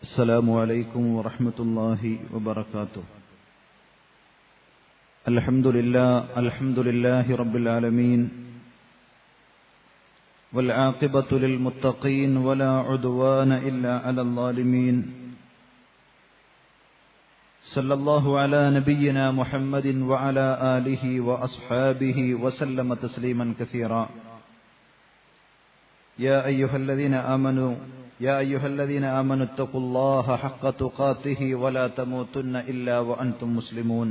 السلام عليكم ورحمة الله وبركاته. الحمد لله رب العالمين، والعاقبة للمتقين ولا عدوان إلا على الظالمين. صلى الله على نبينا محمد وعلى آله وأصحابه وسلم تسليما كثيرا. يا أيها الذين آمنوا اتقوا الله حق تقاته ولا تموتن إلا وأنتم مسلمون.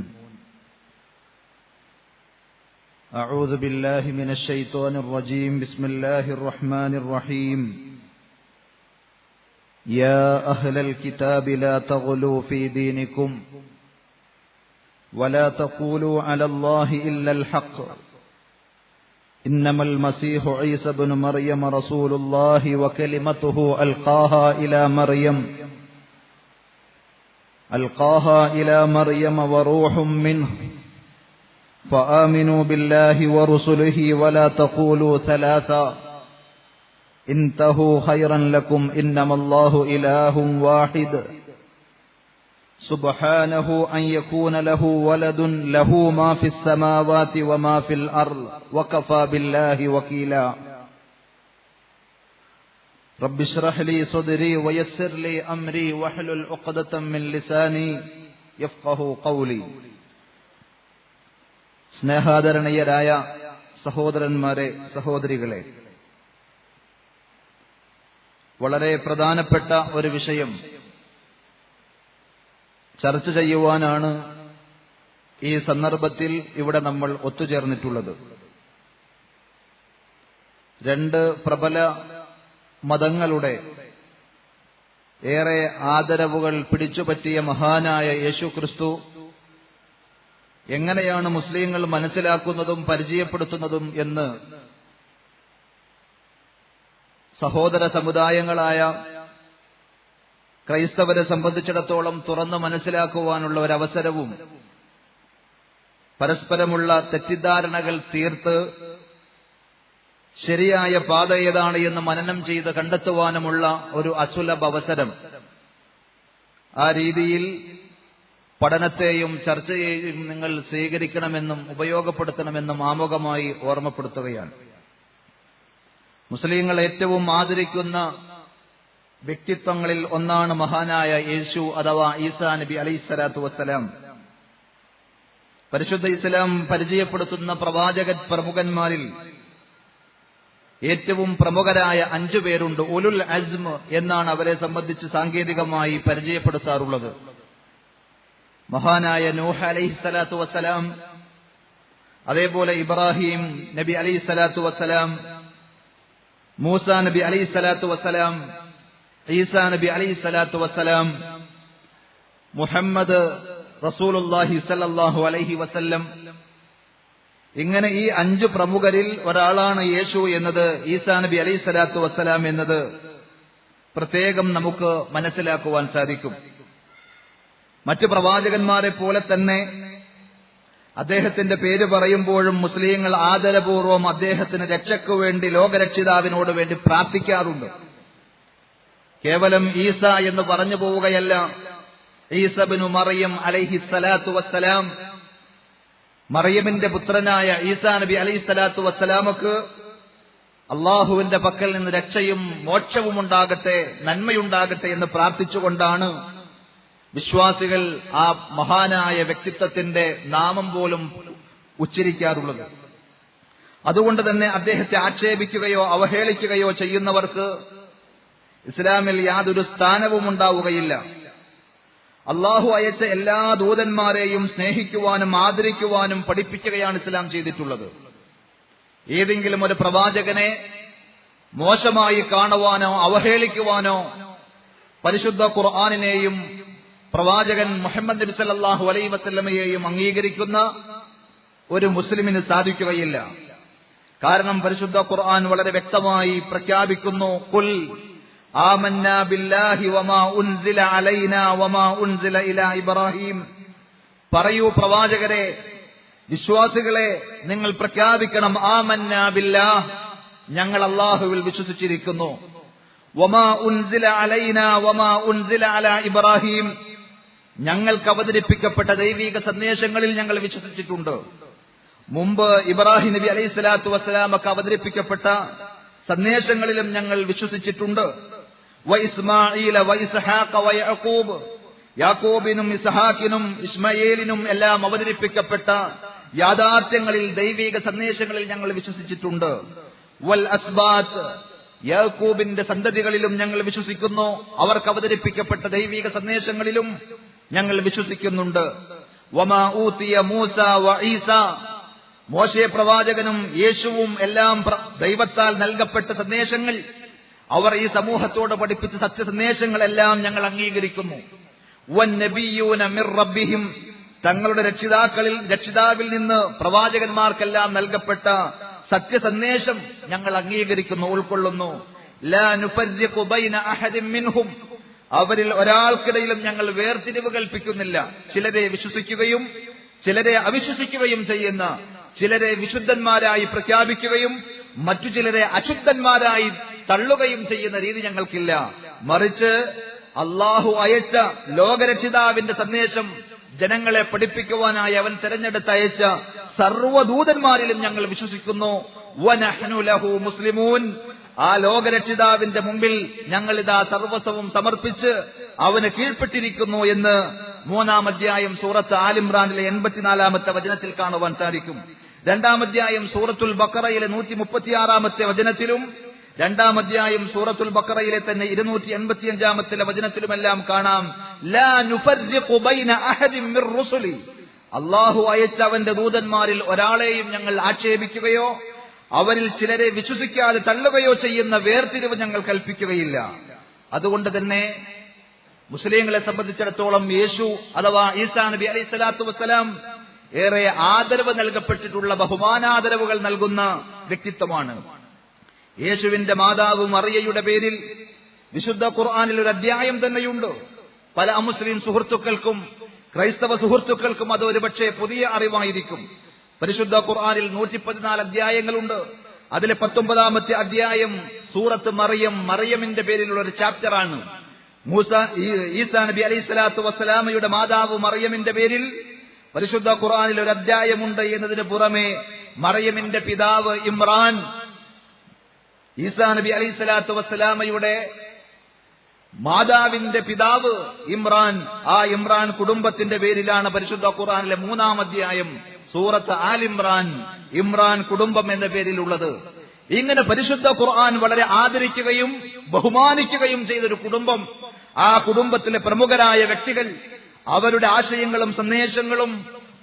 أعوذ بالله من الشيطان الرجيم. بسم الله الرحمن الرحيم. يا أهل الكتاب لا تغلوا في دينكم ولا تقولوا على الله إلا الحق، إنما المسيح عيسى بن مريم رسول الله وكلمته ألقاها إلى مريم وروح منه، فآمنوا بالله ورسله ولا تقولوا ثلاثا انتهوا خيرا لكم، إنما الله إله واحد سبحانه أن يكون له ولد، له ما في السماوات وما في الأرض وكفى بالله وكيلا. رب اشرح لي صدري ويسر لي أمري واحلل عقدة من لساني يفقهوا قولي. സ്നേഹാദരണീയരായ സഹോദരന്മാരെ, സഹോദരികളെ, വളരെ പ്രധാനപ്പെട്ട ഒരു വിഷയം ചർച്ച ചെയ്യുവാനാണ് ഈ സന്ദർഭത്തിൽ ഇവിടെ നമ്മൾ ഒത്തുചേർന്നിട്ടുള്ളത്. രണ്ട് പ്രബല മതങ്ങളുടെ ഏറെ ആദരവുകൾ പിടിച്ചുപറ്റിയ മഹാനായ യേശു ക്രിസ്തു എങ്ങനെയാണ് മുസ്ലിങ്ങൾ മനസ്സിലാക്കുന്നതും പരിചയപ്പെടുത്തുന്നതും എന്ന് സഹോദര സമുദായങ്ങളായ ക്രൈസ്തവരെ സംബന്ധിച്ചിടത്തോളം തുറന്നു മനസ്സിലാക്കുവാനുള്ള ഒരവസരവും പരസ്പരമുള്ള തെറ്റിദ്ധാരണകൾ തീർത്ത് ശരിയായ പാത ഏതാണ് എന്ന് മനനം ചെയ്ത് കണ്ടെത്തുവാനുമുള്ള ഒരു അസുലഭ അവസരം. ആ രീതിയിൽ പഠനത്തെയും ചർച്ചയെയും നിങ്ങൾ സ്വീകരിക്കണമെന്നും ഉപയോഗപ്പെടുത്തണമെന്നും ആമുഖമായി ഓർമ്മപ്പെടുത്തുകയാണ്. മുസ്ലിങ്ങൾ ഏറ്റവും ആദരിക്കുന്ന വ്യക്തിത്വങ്ങളിൽ ഒന്നാണ് മഹാനായ യേശു അഥവാ ഈസാ നബി അലൈഹിസ്സലാത്തു വസ്സലാം. പരിശുദ്ധ ഇസ്ലാം പരിചയപ്പെടുത്തുന്ന പ്രവാചക പ്രമുഖന്മാരിൽ ഏറ്റവും പ്രമുഖരായ 5 പേരുണ്ട്. ഉലുൽ അസ്മ് എന്നാണ് അവരെ സംബന്ധിച്ച് സാങ്കേതികമായി പരിചയപ്പെടുത്താറുള്ളത്. മഹാനായ നൂഹ് അലൈഹിസ്സലാത്തു വസ്സലാം, അതേപോലെ ഇബ്രാഹിം നബി അലൈഹിസ്സലാത്തു വസ്സലാം, മൂസ നബി അലൈഹിസ്സലാത്തു വസ്സലാം, ഈസാ നബി അലൈഹിസ്സലാത്തു വസ്സലാം, മുഹമ്മദ് റസൂലുള്ളാഹി സ്വല്ലല്ലാഹു അലൈഹി വസല്ലം. ഇങ്ങനെ ഈ 5 പ്രമുഖരിൽ ഒരാളാണ് യേശു എന്നത്, ഈസാ നബി അലൈഹിസ്സലാത്തു വസ്സലാം എന്നത് പ്രത്യേകം നമുക്ക് മനസ്സിലാക്കുവാൻ സാധിക്കും. മറ്റു പ്രവാചകന്മാരെ പോലെ തന്നെ അദ്ദേഹത്തിന്റെ പേര് പറയുമ്പോഴും മുസ്ലിങ്ങൾ ആദരപൂർവ്വം അദ്ദേഹത്തിന് രക്ഷയ്ക്കു വേണ്ടി, ലോകരക്ഷിതാവിനോട് വേണ്ടി പ്രാർത്ഥിക്കാറുണ്ട്. കേവലം ഈസ എന്ന് പറഞ്ഞു പോവുകയല്ല. ഈസ ഇബ്നു മറിയം അലൈഹിസ്സലാത്തു വസ്സലാം, മറിയമിന്റെ പുത്രനായ ഈസാ നബി അലൈഹിസ്സലാത്തു വസ്സലാമക്ക് അള്ളാഹുവിന്റെ പക്കൽ നിന്ന് രക്ഷയും മോക്ഷവും ഉണ്ടാകട്ടെ, നന്മയുണ്ടാകട്ടെ എന്ന് പ്രാർത്ഥിച്ചുകൊണ്ടാണ് വിശ്വാസികൾ ആ മഹാനായ വ്യക്തിത്വത്തിന്റെ നാമം പോലും ഉച്ചരിക്കാറുള്ളത്. അതുകൊണ്ട് തന്നെ അദ്ദേഹത്തെ ആക്ഷേപിക്കുകയോ അവഹേളിക്കുകയോ ചെയ്യുന്നവർക്ക് ഇസ്ലാമിൽ യാതൊരു സ്ഥാനവും ഉണ്ടാവുകയില്ല. അള്ളാഹു അയച്ച എല്ലാ ദൂതന്മാരെയും സ്നേഹിക്കുവാനും ആദരിക്കുവാനും പഠിപ്പിക്കുകയാണ് ഇസ്ലാം ചെയ്തിട്ടുള്ളത്. ഏതെങ്കിലും ഒരു പ്രവാചകനെ മോശമായി കാണുവാനോ അവഹേളിക്കുവാനോ പരിശുദ്ധ ഖുർആനിനെയും പ്രവാചകൻ മുഹമ്മദ് നബി സല്ലല്ലാഹു അലൈഹി വസല്ലമയെയും അംഗീകരിക്കുന്ന ഒരു മുസ്ലിമിന് സാധിക്കുകയില്ല. കാരണം പരിശുദ്ധ ഖുർആൻ വളരെ വ്യക്തമായി പ്രഖ്യാപിക്കുന്നു, ഖുൽ ആമന്നാ ബില്ലാഹി വമാ ഉൻസില അലൈനാ വമാ ഉൻസില ഇലാ ഇബ്രാഹിം. പറയൂ പ്രവാചകരെ, വിശ്വാസികളെ, നിങ്ങൾ പ്രഖ്യാപിക്കണം, ആമന്നാ ബില്ലാഹ്, ഞങ്ങൾ അല്ലാഹുവിൽ വിശ്വസിച്ചിരിക്കുന്നു, വമാ ഉൻസില അലൈനാ വമാ ഉൻസില അലാ ഇബ്രാഹിം, ഞങ്ങൾക്ക് അവതരിപ്പിക്കപ്പെട്ട ദൈവിക സന്ദേശങ്ങളിൽ ഞങ്ങൾ വിശ്വസിച്ചിട്ടുണ്ട്. മുമ്പ് ഇബ്രാഹിം നബി അലൈഹി സ്വലാത്തു വസ്സലാമക്ക് അവതരിപ്പിക്കപ്പെട്ട സന്ദേശങ്ങളിലും ഞങ്ങൾ വിശ്വസിച്ചിട്ടുണ്ട്. വ ഇസ്മാഈല വ ഇസ്ഹാഖ വ യഅഖൂബ്, യാക്കൂബിനും ഇസ്ഹാഖിനും ഇസ്മായേലിനും എല്ലാം അവതരിപ്പിക്കപ്പെട്ട യാഥാർത്ഥ്യങ്ങളിൽ ദൈവിക സന്ദേശങ്ങളിൽ ഞങ്ങൾ വിശ്വസിച്ചിട്ടുണ്ട്. വൽ അസ്ബാത്ത്, യാക്കൂബിന്റെ സന്തതികളിലും ഞങ്ങൾ വിശ്വസിക്കുന്നു, അവർക്ക് അവതരിപ്പിക്കപ്പെട്ട ദൈവിക സന്ദേശങ്ങളിലും ഞങ്ങൾ വിശ്വസിക്കുന്നുണ്ട്. വമാ ഊതിയ മൂസ വ ഈസ, മോശെ പ്രവാചകനും യേശുവും എല്ലാം ദൈവത്താൽ നൽകപ്പെട്ട സന്ദേശങ്ങൾ, അവർ ഈ സമൂഹത്തോട് പഠിപ്പിച്ച സത്യസന്ദേശങ്ങളെല്ലാം ഞങ്ങൾ അംഗീകരിക്കുന്നു. വന്നബിയ്യൂന മിർ റബ്ബിഹിം, തങ്ങളുടെ രക്ഷിതാവിൽ നിന്ന് പ്രവാചകന്മാർക്കെല്ലാം നൽകപ്പെട്ട സത്യസന്ദേശം ഞങ്ങൾ അംഗീകരിക്കുന്നു, ഉൾക്കൊള്ളുന്നു. ലാ നുഫർരിഖു ബൈന അഹദിൻ മിൻഹും, അവരിൽ ഒരാൾക്കിടയിലും ഞങ്ങൾ വേർതിരിവ് കൽപ്പിക്കുന്നില്ല. ചിലരെ വിശ്വസിക്കുകയും ചിലരെ അവിശ്വസിക്കുകയും ചെയ്യുന്ന, ചിലരെ വിശുദ്ധന്മാരായി പ്രഖ്യാപിക്കുകയും മറ്റു ചിലരെ അശുദ്ധന്മാരായി തള്ളുകയും ചെയ്യുന്ന രീതി ഞങ്ങൾക്കില്ല. മറിച്ച് അള്ളാഹു അയച്ച ലോകരക്ഷിതാവിന്റെ സന്ദേശം ജനങ്ങളെ പഠിപ്പിക്കുവാനായി അവൻ തെരഞ്ഞെടുത്തയച്ച സർവ്വദൂതന്മാരിലും ഞങ്ങൾ വിശ്വസിക്കുന്നു. വനഹ്നു ലഹു മുസ്ലിമൂൻ, ആ ലോകരക്ഷിതാവിന്റെ മുമ്പിൽ ഞങ്ങൾ ഇതാ സർവസ്വവും സമർപ്പിച്ച് അവന് കീഴ്പ്പെട്ടിരിക്കുന്നു എന്ന് 3-ാം അധ്യായം സൂറത്ത് ആലിമ്രാനിലെ 84-ാമത്തെ വചനത്തിൽ കാണുവാൻ സാധിക്കും. 2-ാം അധ്യായം സൂറത്തുൽ ബഖറയിലെ 136-ാമത്തെ വചനത്തിലും 2-ാം അധ്യായം സൂറത്തുൽ ബഖറയിലെ തന്നെ 285-ാമത്തെ വചനത്തിലുമെല്ലാം കാണാം, ലാ നുഫർരിഖു ബൈന അഹദിൻ മിർ റുസുലി, അല്ലാഹു അയച്ച അവന്റെ ദൂതന്മാരിൽ ഒരാളെയും ഞങ്ങൾ ആക്ഷേപിക്കുകയോ അവരിൽ ചിലരെ വിശ്വസിക്കാതെ തള്ളുകയോ ചെയ്യുന്ന വേർതിരിവ് ഞങ്ങൾ കൽപ്പിക്കുകയില്ല. അതുകൊണ്ട് തന്നെ മുസ്ലിങ്ങളെ സംബന്ധിച്ചിടത്തോളം യേശു അഥവാ ഈസാ നബി അലൈഹി സ്വലാത്തു വസ്സലാം ഏറെ ആദരവ് നൽകപ്പെട്ടിട്ടുള്ള, ബഹുമാനാദരവുകൾ നൽകുന്ന വ്യക്തിത്വമാണ്. യേശുവിന്റെ മാതാവ് മറിയയുടെ പേരിൽ വിശുദ്ധ ഖുർആനിൽ ഒരു അധ്യായം തന്നെയുണ്ട്. പല അമുസ്ലിം സുഹൃത്തുക്കൾക്കും ക്രൈസ്തവ സുഹൃത്തുക്കൾക്കും അത് ഒരുപക്ഷെ പുതിയ അറിവായിരിക്കും. പരിശുദ്ധ ഖുർആനിൽ 114 അധ്യായങ്ങളുണ്ട്. അതിലെ 19-ാമത്തെ അധ്യായം സൂറത്ത് മറിയം, മറിയമിന്റെ പേരിലുള്ള ഒരു ചാപ്റ്ററാണ്. ഈസാ നബി അലൈഹി സ്വലാത്തു വസ്സലാമയുടെ മാതാവ് മറിയമിന്റെ പേരിൽ പരിശുദ്ധ ഖുർആനിൽ ഒരു അധ്യായമുണ്ട് എന്നതിന് പുറമെ മറിയമിന്റെ പിതാവ് ഇമ്രാൻ, ഈസാ നബി അലൈഹി സ്വലാത്തു വസ്സലാമയുടെ മാതാവിന്റെ പിതാവ് ഇമ്രാൻ, ആ ഇമ്രാൻ കുടുംബത്തിന്റെ പേരിലാണ് പരിശുദ്ധ ഖുർആനിലെ 3-ാം അധ്യായം സൂറത്ത് ആലിമ്രാൻ ഇമ്രാൻ കുടുംബം എന്ന പേരിലുള്ളത്. ഇങ്ങനെ പരിശുദ്ധ ഖുർആൻ വളരെ ആദരിക്കുകയും ബഹുമാനിക്കുകയും ചെയ്തൊരു കുടുംബം, ആ കുടുംബത്തിലെ പ്രമുഖരായ വ്യക്തികൾ, അവരുടെ ആശയങ്ങളും സന്ദേശങ്ങളും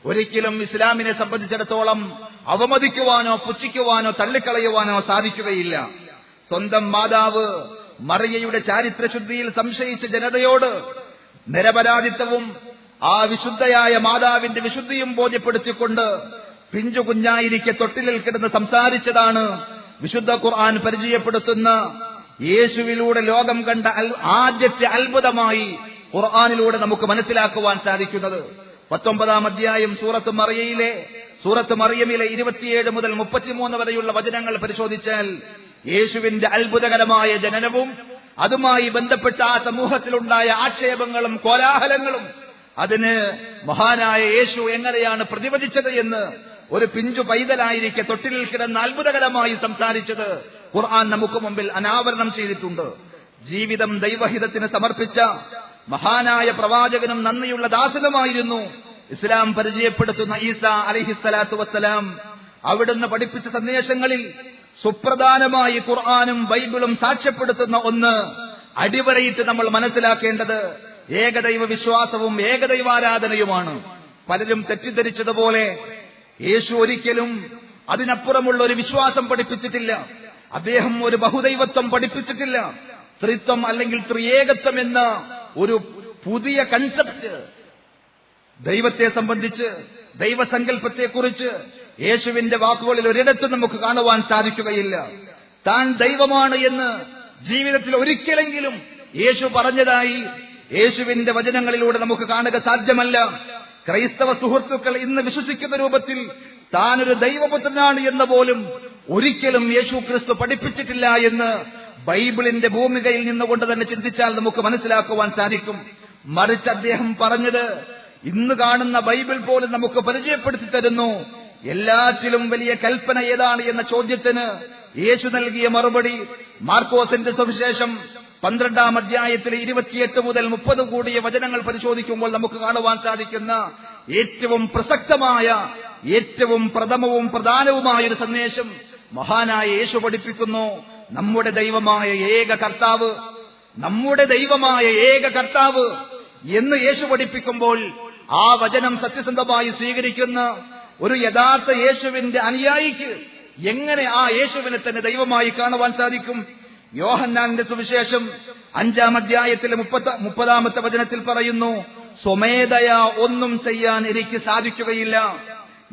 ഒരിക്കലും ഇസ്ലാമിനെ സംബന്ധിച്ചിടത്തോളം അവമതിക്കുവാനോ പുച്ഛിക്കുവാനോ തള്ളിക്കളയുവാനോ സാധിക്കുകയില്ല. സ്വന്തം മാതാവ് മറിയയുടെ ചാരിത്രശുദ്ധിയിൽ സംശയിച്ച ജനതയോട് നിരപരാധിത്വവും ആ വിശുദ്ധയായ മാതാവിന്റെ വിശുദ്ധിയും ബോധ്യപ്പെടുത്തിക്കൊണ്ട് പിഞ്ചു കുഞ്ഞായിരിക്കെ തൊട്ടിലിൽ കിടന്ന് സംസാരിച്ചതാണ് വിശുദ്ധ ഖുർആൻ പരിചയപ്പെടുത്തുന്ന യേശുവിലൂടെ ലോകം കണ്ട ആദ്യത്തെ അത്ഭുതമായി ഖുർആനിലൂടെ നമുക്ക് മനസ്സിലാക്കുവാൻ സാധിക്കുന്നത്. 19-ാം അധ്യായം സൂറത്ത് മറിയമിലെ 27 മുതൽ 33 വരെയുള്ള വചനങ്ങൾ പരിശോധിച്ചാൽ യേശുവിന്റെ അത്ഭുതകരമായ ജനനവും അതുമായി ബന്ധപ്പെട്ട ആ സമൂഹത്തിലുണ്ടായ ആക്ഷേപങ്ങളും കോലാഹലങ്ങളും, അതിന് മഹാനായ യേശു എങ്ങനെയാണ് പ്രതിവദിച്ചത് എന്ന് ഒരു പിഞ്ചു പൈതലായിരിക്കെ തൊട്ടിലിൽ കിടന്ന് അത്ഭുതകരമായി സംസാരിച്ചത് ഖുർആൻ നമുക്ക് മുമ്പിൽ അനാവരണം ചെയ്തിട്ടുണ്ട്. ജീവിതം ദൈവഹിതത്തിന് സമർപ്പിച്ച മഹാനായ പ്രവാചകനും നന്ദിയുള്ള ദാസനുമായിരുന്നു ഇസ്ലാം പരിചയപ്പെടുത്തുന്ന ഈസാ അലൈഹിസ്സലാത്തു വസ്സലാം. അവിടുന്ന് പഠിപ്പിച്ച സന്ദേശങ്ങളിൽ സുപ്രധാനമായി ഖുർആനും ബൈബിളും സാക്ഷ്യപ്പെടുത്തുന്ന ഒന്ന് അടിവരയിട്ട് നമ്മൾ മനസ്സിലാക്കേണ്ടത് ഏകദൈവ വിശ്വാസവും ഏകദൈവാരാധനയുമാണ്. പലരും തെറ്റിദ്ധരിച്ചതുപോലെ യേശു ഒരിക്കലും അതിനപ്പുറമുള്ള ഒരു വിശ്വാസം പഠിപ്പിച്ചിട്ടില്ല. അദ്ദേഹം ഒരു ബഹുദൈവത്വം പഠിപ്പിച്ചിട്ടില്ല. ത്രിത്വം അല്ലെങ്കിൽ ത്രിയേകത്വം എന്ന ഒരു പുതിയ കൺസെപ്റ്റ് ദൈവത്തെ സംബന്ധിച്ച്, ദൈവസങ്കല്പത്തെക്കുറിച്ച് യേശുവിന്റെ വാക്കുകളിൽ ഒരിടത്തും നമുക്ക് കാണുവാൻ സാധിക്കുകയില്ല. താൻ ദൈവമാണ് എന്ന് ജീവിതത്തിൽ ഒരിക്കലെങ്കിലും യേശു പറഞ്ഞതായി യേശുവിന്റെ വചനങ്ങളിലൂടെ നമുക്ക് കാണുക സാധ്യമല്ല. ക്രൈസ്തവ സുഹൃത്തുക്കൾ ഇന്ന് വിശ്വസിക്കുന്ന രൂപത്തിൽ താനൊരു ദൈവപുത്രനാണ് എന്ന് പോലും ഒരിക്കലും യേശു ക്രിസ്തു പഠിപ്പിച്ചിട്ടില്ല എന്ന് ബൈബിളിന്റെ ഭൂമികയിൽ നിന്നുകൊണ്ട് തന്നെ ചിന്തിച്ചാൽ നമുക്ക് മനസ്സിലാക്കുവാൻ സാധിക്കും. മറിച്ച് അദ്ദേഹം പറഞ്ഞത് ഇന്ന് കാണുന്ന ബൈബിൾ പോലും നമുക്ക് പരിചയപ്പെടുത്തി തരുന്നു. എല്ലാറ്റിലും വലിയ കൽപ്പന ഏതാണ് എന്ന ചോദ്യത്തിന് യേശു നൽകിയ മറുപടി മാർക്കോസിന്റെ സുവിശേഷം 12-ാം അധ്യായത്തിലെ 28 മുതൽ 30 കൂടിയ വചനങ്ങൾ പരിശോധിക്കുമ്പോൾ നമുക്ക് കാണുവാൻ സാധിക്കുന്ന ഏറ്റവും പ്രസക്തമായ, ഏറ്റവും പ്രഥമവും പ്രധാനവുമായ ഒരു സന്ദേശം മഹാനായ യേശു പഠിപ്പിക്കുന്നു. നമ്മുടെ ദൈവമായ ഏക കർത്താവ്, നമ്മുടെ ദൈവമായ ഏക കർത്താവ് എന്ന് യേശു പഠിപ്പിക്കുമ്പോൾ ആ വചനം സത്യസന്ധമായി സ്വീകരിക്കുന്ന ഒരു യഥാർത്ഥ യേശുവിന്റെ അനുയായിക്ക് എങ്ങനെ ആ യേശുവിനെ തന്നെ ദൈവമായി കാണുവാൻ സാധിക്കും? യോഹന്നാന്റെ സുവിശേഷം 5-ാം അധ്യായത്തിലെ 30-ാമത്തെ വചനത്തിൽ പറയുന്നു, സ്വമേധയാ ഒന്നും ചെയ്യാൻ എനിക്ക് സാധിക്കുകയില്ല.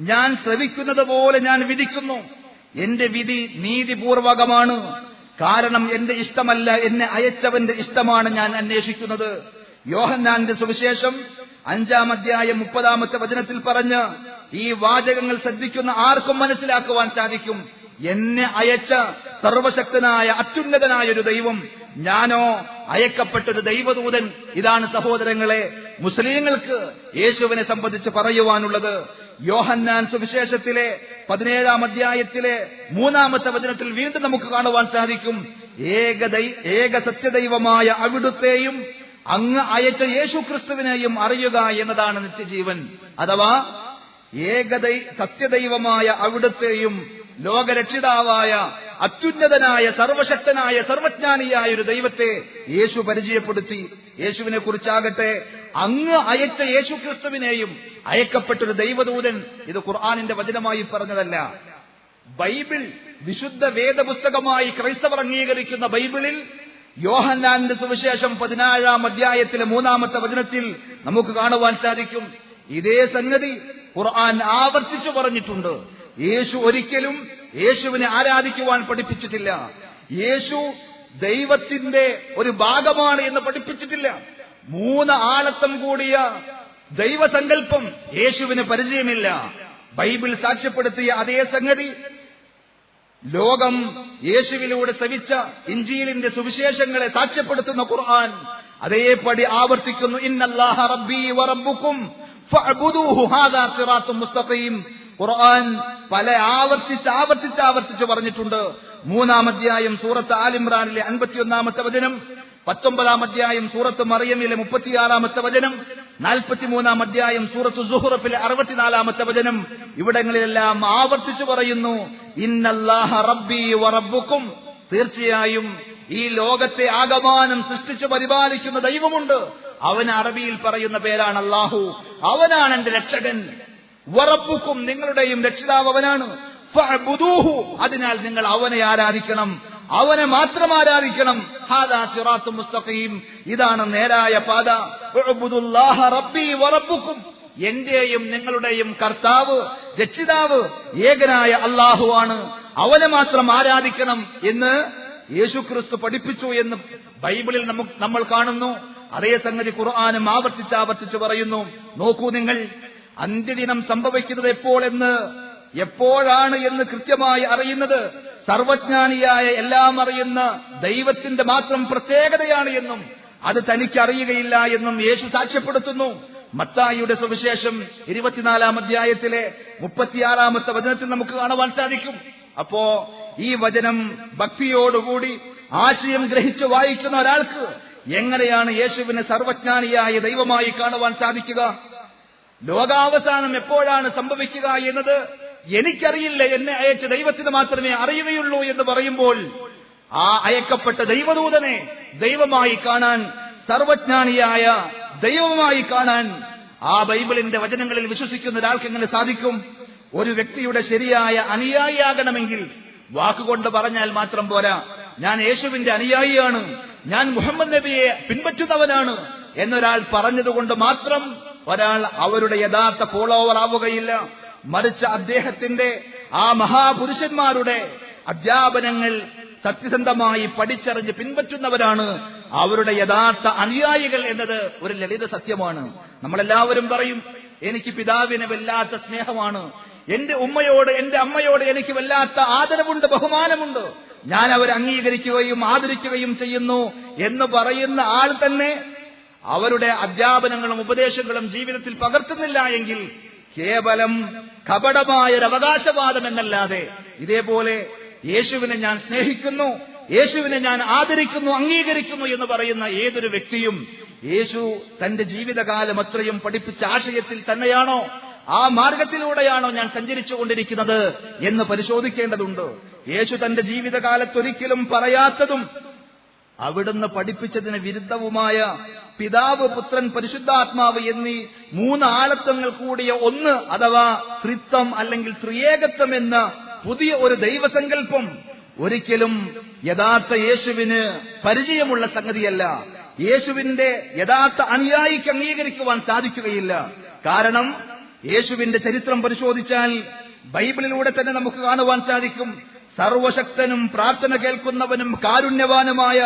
ഞാൻ ശ്രവിക്കുന്നത് പോലെ ഞാൻ വിധിക്കുന്നു. എന്റെ വിധി നീതിപൂർവകമാണ്. കാരണം എന്റെ ഇഷ്ടമല്ല, എന്നെ അയച്ചവന്റെ ഇഷ്ടമാണ് ഞാൻ അന്വേഷിക്കുന്നത്. യോഹന്നാന്റെ സുവിശേഷം 5-ാം അധ്യായം 30-ാമത്തെ വചനത്തിൽ പറഞ്ഞ് ഈ വാചകങ്ങൾ ശ്രദ്ധിക്കുന്ന ആർക്കും മനസ്സിലാക്കുവാൻ സാധിക്കും, എന്നെ അയച്ച സർവശക്തനായ അത്യുന്നതനായ ഒരു ദൈവം, ഞാനോ അയക്കപ്പെട്ടൊരു ദൈവദൂതൻ. ഇതാണ് സഹോദരങ്ങളെ മുസ്ലിങ്ങൾക്ക് യേശുവിനെ സംബന്ധിച്ച് പറയുവാനുള്ളത്. യോഹന്നാൻ സുവിശേഷത്തിലെ 17-ാം അധ്യായത്തിലെ 3-ാമത്തെ വചനത്തിൽ വീണ്ടും നമുക്ക് കാണുവാൻ സാധിക്കും, ഏക സത്യദൈവമായ അവിടുത്തെയും അങ്ങ് അയച്ച യേശു ക്രിസ്തുവിനെയും അറിയുക എന്നതാണ് നിത്യജീവൻ. അഥവാ സത്യദൈവമായ അവിടുത്തെയും ലോകരക്ഷിതാവായ അത്യുന്നതനായ സർവശക്തനായ സർവജ്ഞാനിയായ ഒരു ദൈവത്തെ യേശു പരിചയപ്പെടുത്തി. യേശുവിനെ കുറിച്ചാകട്ടെ അങ്ങ് അയച്ച യേശു ക്രിസ്തുവിനെയും അയക്കപ്പെട്ടൊരു ദൈവദൂതൻ. ഇത് ഖുർആനിന്റെ വചനമായി പറഞ്ഞതല്ല. ബൈബിൾ വിശുദ്ധ വേദപുസ്തകമായി ക്രൈസ്തവർ അംഗീകരിക്കുന്ന ബൈബിളിൽ യോഹന്നാന്റെ സുവിശേഷം 14-ാം അധ്യായത്തിലെ 3-ാമത്തെ വചനത്തിൽ നമുക്ക് കാണുവാൻ സാധിക്കും. ഇതേ സംഗതി ഖുർആൻ ആവർത്തിച്ചു പറഞ്ഞിട്ടുണ്ട്. യേശു ഒരിക്കലും യേശുവിനെ ആരാധിക്കുവാൻ പഠിപ്പിച്ചിട്ടില്ല. യേശു ദൈവത്തിന്റെ ഒരു ഭാഗമാണ് എന്ന് പഠിപ്പിച്ചിട്ടില്ല. 3 ആളത്വം കൂടിയ ദൈവസങ്കല്പം യേശുവിന് പരിചയമില്ല. ബൈബിൾ സാക്ഷ്യപ്പെടുത്തിയ അതേ സംഗതി ലോകം യേശുവിലൂടെ ശ്രവിച്ച ഇഞ്ചീലിന്റെ സുവിശേഷങ്ങളെ സാക്ഷ്യപ്പെടുത്തുന്ന ഖുർആൻ അതേപടി ആവർത്തിക്കുന്നു. ഇന്നല്ലാഹ റബ്ബീ വറബ്ബുക്കും ഫഅബ്ദൂഹു ഹാദാ സിറാത്തും മുസ്തഖീം. ഖുർആൻ പല ആവർത്തിച്ച് പറഞ്ഞിട്ടുണ്ട്. 3-ാം അധ്യായം സൂറത്ത് ആൽ ഇംറാനിലെ 51-ാമത്തെ വചനം, 19-ാം അധ്യായം സൂറത്ത് മറിയമിലെ 36-ാമത്തെ വചനം, 43-ാം അധ്യായം സൂറത്ത് സുഹ്റഫിലെ 64-ാമത്തെ വചനം. ഇവിടങ്ങളിലെല്ലാം ആവർത്തിച്ചു പറയുന്നു, ഇന്നല്ലാഹ റബ്ബീ വറബ്ബുക്കും. തീർച്ചയായും ഈ ലോകത്തെ ആകമാനം സൃഷ്ടിച്ചു പരിപാലിക്കുന്ന ദൈവമുണ്ട്. അവന് അറബിയിൽ പറയുന്ന പേരാണ് അല്ലാഹു. അവനാണ് എന്റെ രക്ഷകൻ. വറബ്ബുക്കും, നിങ്ങളുടെയും രക്ഷിതാവ് അവനാണ്. ഫഅബ്ദൂഹു, അതിനാൽ നിങ്ങൾ അവനെ ആരാധിക്കണം, അവനെ മാത്രം ആരാധിക്കണം. ഹാദാ സിറാത്തും മുസ്തഖീം, ഇതാണ് നേരായ പാത. ഉഅ്ബുദുല്ലാഹ റബ്ബീ വറബ്ബുക്കും, എന്റെയും നിങ്ങളുടെയും കർത്താവ് രക്ഷിതാവ് ഏകനായ അല്ലാഹുവാണ്, അവനെ മാത്രം ആരാധിക്കണം എന്ന് യേശുക്രിസ്തു പഠിപ്പിച്ചു എന്ന് ബൈബിളിൽ നമ്മൾ കാണുന്നു. അതേ സംഗതി ഖുർആനും ആവർത്തിച്ച് പറയുന്നു. നോക്കൂ നിങ്ങൾ, അന്ത്യദിനം സംഭവിക്കുന്നത് എപ്പോഴാണ് എന്ന് കൃത്യമായി അറിയുന്നത് സർവജ്ഞാനിയായ എല്ലാം അറിയുന്ന ദൈവത്തിന്റെ മാത്രം പ്രത്യേകതയാണ് എന്നും അത് തനിക്ക് അറിയുകയില്ല എന്നും യേശു സാക്ഷ്യപ്പെടുത്തുന്നു. മത്തായിയുടെ സുവിശേഷം 24-ാം അധ്യായത്തിലെ 36-ാമത്തെ വചനത്തിൽ നമുക്ക് കാണുവാൻ സാധിക്കും. അപ്പോ ഈ വചനം ഭക്തിയോടുകൂടി ആശയം ഗ്രഹിച്ച് വായിക്കുന്ന ഒരാൾക്ക് എങ്ങനെയാണ് യേശുവിനെ സർവജ്ഞാനിയായ ദൈവമായി കാണുവാൻ സാധിക്കുക? ലോകാവസാനം എപ്പോഴാണ് സംഭവിക്കുക എന്നത് എനിക്കറിയില്ല, എന്നെ അയച്ച ദൈവത്തിന് മാത്രമേ അറിയുകയുള്ളൂ എന്ന് പറയുമ്പോൾ ആ അയക്കപ്പെട്ട ദൈവദൂതനെ ദൈവമായി കാണാൻ, സർവജ്ഞാനിയായ ദൈവമായി കാണാൻ ആ ബൈബിളിന്റെ വചനങ്ങളിൽ വിശ്വസിക്കുന്ന ഒരാൾക്ക് എങ്ങനെ സാധിക്കും? ഒരു വ്യക്തിയുടെ ശരിയായ അനുയായിയാകണമെങ്കിൽ വാക്കുകൊണ്ട് പറഞ്ഞാൽ മാത്രം പോരാ. ഞാൻ യേശുവിന്റെ അനുയായിയാണ്, ഞാൻ മുഹമ്മദ് നബിയെ പിൻപറ്റുന്നവനാണ് എന്നൊരാൾ പറഞ്ഞതുകൊണ്ട് മാത്രം ഒരാൾ അവരുടെ യഥാർത്ഥ ഫോളോവർ ആവുകയില്ല. മറിച്ച് അദ്ദേഹത്തിന്റെ ആ മഹാപുരുഷന്മാരുടെ അധ്യാപനങ്ങൾ സത്യസന്ധമായി പഠിച്ചറിഞ്ഞ് പിൻപറ്റുന്നവരാണ് അവരുടെ യഥാർത്ഥ അനുയായികൾ എന്നത് ഒരു ലളിത സത്യമാണ്. നമ്മളെല്ലാവരും പറയും, എനിക്ക് പിതാവിനെ വല്ലാത്ത സ്നേഹമാണ്, എന്റെ ഉമ്മയോട് എന്റെ അമ്മയോട് എനിക്ക് വല്ലാത്ത ആദരവുണ്ട്, ബഹുമാനമുണ്ട്. ഞാൻ അവരെ അംഗീകരിക്കുകയും ആദരിക്കുകയും ചെയ്യുന്നു എന്ന് പറയുന്ന ആൾ തന്നെ അവരുടെ അധ്യാപനങ്ങളും ഉപദേശങ്ങളും ജീവിതത്തിൽ പകർത്തുന്നില്ല എങ്കിൽ കേവലം കപടമായൊരു അവകാശവാദം എന്നല്ലാതെ, ഇതേപോലെ യേശുവിനെ ഞാൻ സ്നേഹിക്കുന്നു, യേശുവിനെ ഞാൻ ആദരിക്കുന്നു, അംഗീകരിക്കുന്നു എന്ന് പറയുന്ന ഏതൊരു വ്യക്തിയും യേശു തന്റെ ജീവിതകാലം അത്രയും പഠിപ്പിച്ച ആശയത്തിൽ തന്നെയാണോ, ആ മാർഗത്തിലൂടെയാണോ ഞാൻ സഞ്ചരിച്ചുകൊണ്ടിരിക്കുന്നത് എന്ന് പരിശോധിക്കേണ്ടതുണ്ട്. യേശു തന്റെ ജീവിതകാലത്തൊരിക്കലും പറയാത്തതും അവിടുന്ന് പഠിപ്പിച്ചതിന് വിരുദ്ധവുമായ പിതാവ്, പുത്രൻ, പരിശുദ്ധാത്മാവ് എന്നീ മൂന്ന് ആളത്വങ്ങൾ കൂടിയ ഒന്ന്, അഥവാ ത്രിത്വം അല്ലെങ്കിൽ ത്രിയേകത്വം എന്ന പുതിയ ഒരു ദൈവസങ്കല്പം ഒരിക്കലും യഥാർത്ഥ യേശുവിന് പരിചയമുള്ള സംഗതിയല്ല. യേശുവിന്റെ യഥാർത്ഥ അനുയായിക്ക് അംഗീകരിക്കുവാൻ സാധിക്കുകയില്ല. കാരണം യേശുവിന്റെ ചരിത്രം പരിശോധിച്ചാൽ ബൈബിളിലൂടെ തന്നെ നമുക്ക് കാണുവാൻ സാധിക്കും. സർവശക്തനും പ്രാർത്ഥന കേൾക്കുന്നവനും കാരുണ്യവാനുമായ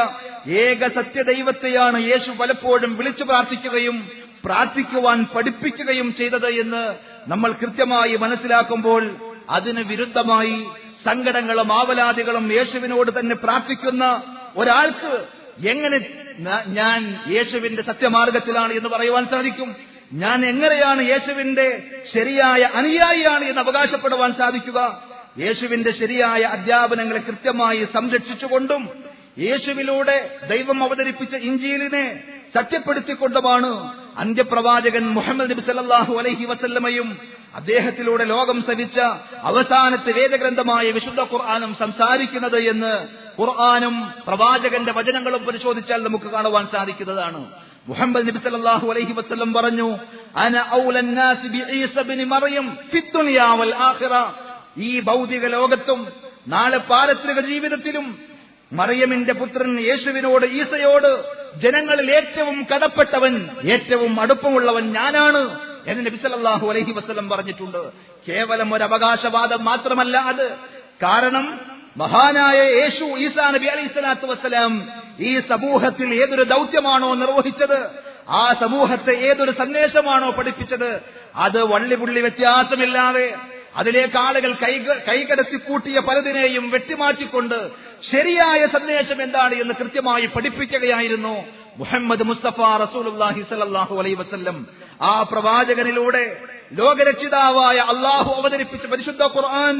ഏക സത്യദൈവത്തെയാണ് യേശു പലപ്പോഴും വിളിച്ചു പ്രാർത്ഥിക്കുകയും പ്രാർത്ഥിക്കുവാൻ പഠിപ്പിക്കുകയും ചെയ്തത് എന്ന് നമ്മൾ കൃത്യമായി മനസ്സിലാക്കുമ്പോൾ, അതിന് വിരുദ്ധമായി സങ്കടങ്ങളും ആവലാദികളും യേശുവിനോട് തന്നെ പ്രാർത്ഥിക്കുന്ന ഒരാൾക്ക് എങ്ങനെ ഞാൻ യേശുവിന്റെ സത്യമാർഗത്തിലാണ് എന്ന് പറയുവാൻ സാധിക്കും? ഞാൻ എങ്ങനെയാണ് യേശുവിന്റെ ശരിയായ അനുയായിയാണ് എന്ന് അവകാശപ്പെടുവാൻ സാധിക്കുക? യേശുവിന്റെ ശരിയായ അധ്യാപനങ്ങളെ കൃത്യമായി സംരക്ഷിച്ചുകൊണ്ടും യേശുവിലൂടെ ദൈവം അവതരിപ്പിച്ച ഇഞ്ചീലിനെ സത്യപ്പെടുത്തിക്കൊണ്ടുമാണ് അന്ത്യപ്രവാചകൻ മുഹമ്മദ് നബി സല്ലല്ലാഹു അലൈഹി വസല്ലമയും അദ്ദേഹത്തിലൂടെ ലോകം സവിച്ച അവസാനത്തെ വേദഗ്രന്ഥമായ വിശുദ്ധ ഖുർആനും സംസാരിക്കുന്നത് എന്ന് ഖുർആനും പ്രവാചകന്റെ വചനങ്ങളും പരിശോധിച്ചാൽ നമുക്ക് കാണുവാൻ സാധിക്കുന്നതാണ്. മുഹമ്മദ് നബി സല്ലല്ലാഹു അലൈഹി വസല്ലം പറഞ്ഞു, അന ഔലൻ നാസി ബിഈസ ഇബ്നു മറിയം ഫിദ്ദുനിയാ വൽ ആഖിറ. ഈ ഭൗതിക ലോകത്തും നാളെ പാരത്രിക ജീവിതത്തിലും മറിയമിന്റെ പുത്രൻ യേശുവിനോട്, ഈസയോട് ജനങ്ങളിൽ ഏറ്റവും കടപ്പെട്ടവൻ, ഏറ്റവും അടുപ്പമുള്ളവൻ ഞാനാണ് എന്ന് നബി സല്ലല്ലാഹു അലൈഹി വസല്ലം പറഞ്ഞിട്ടുണ്ട്. കേവലം ഒരു അവകാശവാദം മാത്രമല്ല അത്. കാരണം മഹാനായ യേശു ഈസാ നബി അലൈഹിസ്സലാത്തു വസ്സലാം ഈ സമൂഹത്തിൽ ഏതൊരു ദൗത്യമാണോ നിർവഹിച്ചത്, ആ സമൂഹത്തെ ഏതൊരു സന്ദേശമാണോ പഠിപ്പിച്ചത്, അത് വള്ളിപുള്ളി വ്യത്യാസമില്ലാതെ അതിലേക്ക് ആളുകൾ കൈകടത്തി കൂട്ടിയ പലതിനെയും വെട്ടിമാറ്റിക്കൊണ്ട് ശരിയായ സന്ദേശം എന്താണ് എന്ന് കൃത്യമായി പഠിപ്പിക്കുകയായിരുന്നു മുഹമ്മദ് മുസ്തഫ റസൂലുള്ളാഹി സ്വല്ലല്ലാഹു അലൈഹി വസല്ലം. ആ പ്രവാചകനിലൂടെ ലോകരക്ഷിതാവായ അള്ളാഹു അവതരിപ്പിച്ച പരിശുദ്ധ ഖുർആൻ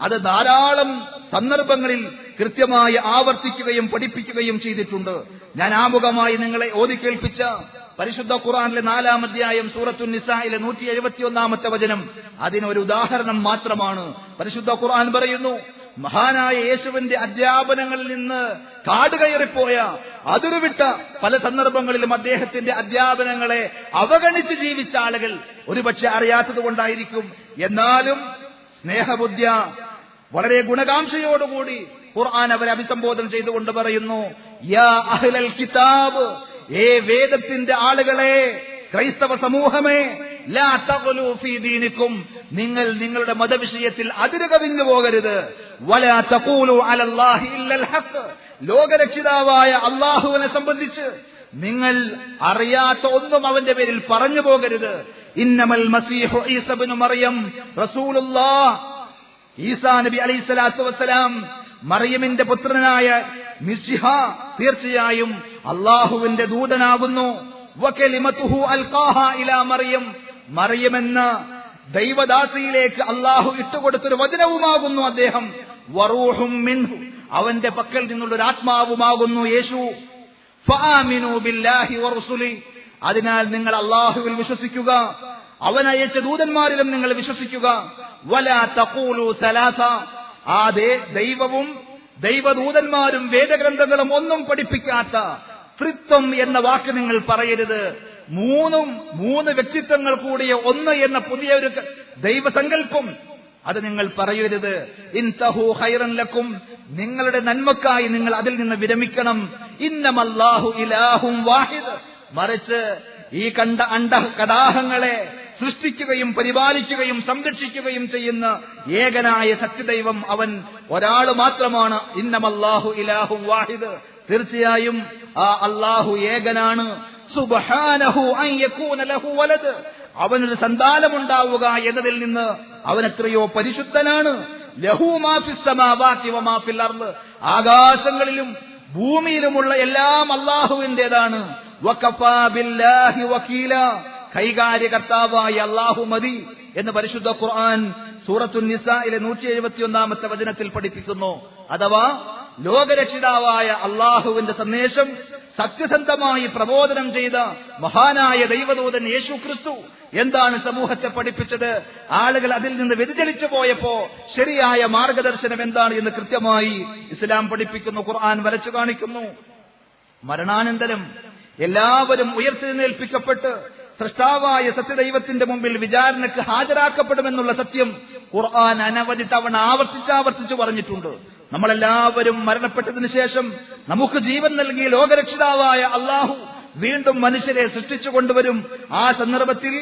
അത് ധാരാളം സന്ദർഭങ്ങളിൽ കൃത്യമായി ആവർത്തിക്കുകയും പഠിപ്പിക്കുകയും ചെയ്തിട്ടുണ്ട്. ഞാൻ ആമുഖമായി നിങ്ങളെ ഓതിക്കേൽപ്പിച്ച പരിശുദ്ധ ഖുർആനിലെ 4-ാം അധ്യായം സൂറത്തുൻ നിസായിലെ 171-ാമത്തെ വചനം അതിനൊരു ഉദാഹരണം മാത്രമാണ്. പരിശുദ്ധ ഖുർആൻ പറയുന്നു, മഹാനായ യേശുവിന്റെ അധ്യാപനങ്ങളിൽ നിന്ന് കാടുകയറിപ്പോയ, അതിരുവിട്ട പല സന്ദർഭങ്ങളിലും അദ്ദേഹത്തിന്റെ അധ്യാപനങ്ങളെ അവഗണിച്ച് ജീവിച്ച ആളുകൾ ഒരുപക്ഷെ അറിയാത്തത് കൊണ്ടായിരിക്കും. എന്നാലും സ്നേഹബുദ്ധ്യ വളരെ ഗുണകാംക്ഷയോടുകൂടി ഖുർആൻ അവരെ അഭിസംബോധന ചെയ്തുകൊണ്ട് പറയുന്നു, യാ അഹ്ലൽ കിതാബ്, വേദത്തിന്റെ ആളുകളെ, ക്രൈസ്തവ സമൂഹമേ, ലാ തഗ്ലൂ ഫീ ദീനിക്കും, നിങ്ങൾ നിങ്ങളുടെ മതവിഷയത്തിൽ അതിര് കവിഞ്ഞു പോകരുത്. വലാ തഖൂലു അലല്ലാഹി ഇല്ലൽ ഹഖ്, ലോകരക്ഷിതാവായ അല്ലാഹുവിനെ സംബന്ധിച്ച് നിങ്ങൾ അറിയാത്ത ഒന്നും അവന്റെ പേരിൽ പറഞ്ഞു പോകരുത്. ഇന്നമൽ മസീഹു ഈസ ഇബ്നു മറിയം റസൂലുള്ളാഹ്, ഈസാ നബി അലൈഹിസ്സലാത്തു വസ്സലാം മറിയമിന്റെ പുത്രനായ മിശിഹ തീർച്ചയായും അള്ളാഹുവിന്റെ ദൂതനാകുന്നു. വകലിമതുഹു അൽഖാഹാ ഇലാ മറിയം, മറിയം എന്ന ദൈവദാസിയിലേക്ക് അള്ളാഹു ഇട്ടുകൊടുത്തൊരു വചനവുമാകുന്നു അദ്ദേഹം. വറൂഹും മിൻഹു, അവന്റെ പക്കൽ നിന്നുള്ള ഒരു ആത്മാവുമാകുന്നു യേശു. ഫആമിനൂ ബില്ലാഹി വറസുലി, അതിനാൽ നിങ്ങൾ അള്ളാഹുവിൽ വിശ്വസിക്കുക, അവൻ അയച്ച ദൂതന്മാരിലും നിങ്ങൾ വിശ്വസിക്കുക. വലാ തഖൂലു സലാസ, ആ ദൈവവും ദൈവദൂതന്മാരും വേദഗ്രന്ഥങ്ങളും ഒന്നും പഠിപ്പിക്കാത്ത ത്രിത്വം എന്ന വാക്ക് നിങ്ങൾ പറയരുത്. മൂന്ന് വ്യക്തിത്വങ്ങൾ കൂടിയ ഒന്ന് എന്ന പുതിയ ഒരു ദൈവസങ്കല്പം അത് നിങ്ങൾ പറയരുത്. ഇൻതഹു ഖൈറൻ ലക്കും, നിങ്ങളുടെ നന്മക്കായി നിങ്ങൾ അതിൽ നിന്ന് വിരമിക്കണം. ഇന്നമല്ലാഹു ഇലാഹും വാഹിദ്, മറിച്ച് ഈ കണ്ട അണ്ടകടാഹങ്ങളെ സൃഷ്ടിക്കുകയും പരിപാലിക്കുകയും സംരക്ഷിക്കുകയും ചെയ്യുന്ന ഏകനായ സത്യദൈവം അവൻ ഒരാൾ മാത്രമാണ്. ഇന്നമല്ലാഹു ഇലാഹും വാഹിദ്, തീർച്ചയായും ആ അല്ലാഹു ഏകനാണ്. സുബ്ഹാനഹു അൻ യകൂന ലഹു വലദ്, അവനൊരു സന്താനമുണ്ടാവുക എന്നതിൽ നിന്ന് അവൻ എത്രയോ പരിശുദ്ധനാണ്. ലഹു മാ ഫിസ് സമാവാതി വമാ ഫിൽ അർള്, ആകാശങ്ങളിലും ഭൂമിയിലുമുള്ള എല്ലാം അല്ലാഹുവിന്റേതാണ്. വകഫാ ബില്ലാഹി വകീല, കൈകാര്യകർത്താവായ അല്ലാഹു മതി എന്ന് പരിശുദ്ധ ഖുർആൻ സൂറത്തുൻ നിസായിലെ 171-ാമത്തെ വചനത്തിൽ പഠിപ്പിക്കുന്നു. അഥവാ ലോകരക്ഷിതാവായ അല്ലാഹുവിന്റെ സന്ദേശം സത്യസന്ധമായി പ്രബോധനം ചെയ്ത മഹാനായ ദൈവദൂതൻ യേശു ക്രിസ്തു എന്താണ് സമൂഹത്തെ പഠിപ്പിച്ചത്, ആളുകൾ അതിൽ നിന്ന് വ്യതിചലിച്ചു പോയപ്പോ ശരിയായ മാർഗദർശനം എന്താണ് എന്ന് കൃത്യമായി ഇസ്ലാം പഠിപ്പിക്കുന്നു, ഖുർആൻ വരച്ചു കാണിക്കുന്നു. മരണാനന്തരം എല്ലാവരും ഉയർത്തെഴുന്നേൽപ്പിക്കപ്പെട്ട് സൃഷ്ടാവായ സത്യദൈവത്തിന്റെ മുമ്പിൽ വിചാരണയ്ക്ക് ഹാജരാക്കപ്പെടുമെന്നുള്ള സത്യം ഖുർആൻ അനവധി തവണ ആവർത്തിച്ചാവർത്തിച്ചു പറഞ്ഞിട്ടുണ്ട്. നമ്മളെല്ലാവരും മരണപ്പെട്ടതിനു ശേഷം നമുക്ക് ജീവൻ നൽകിയ ലോകരക്ഷിതാവായ അല്ലാഹു വീണ്ടും മനുഷ്യരെ സൃഷ്ടിച്ചു കൊണ്ടുവരും. ആ സന്ദർഭത്തിൽ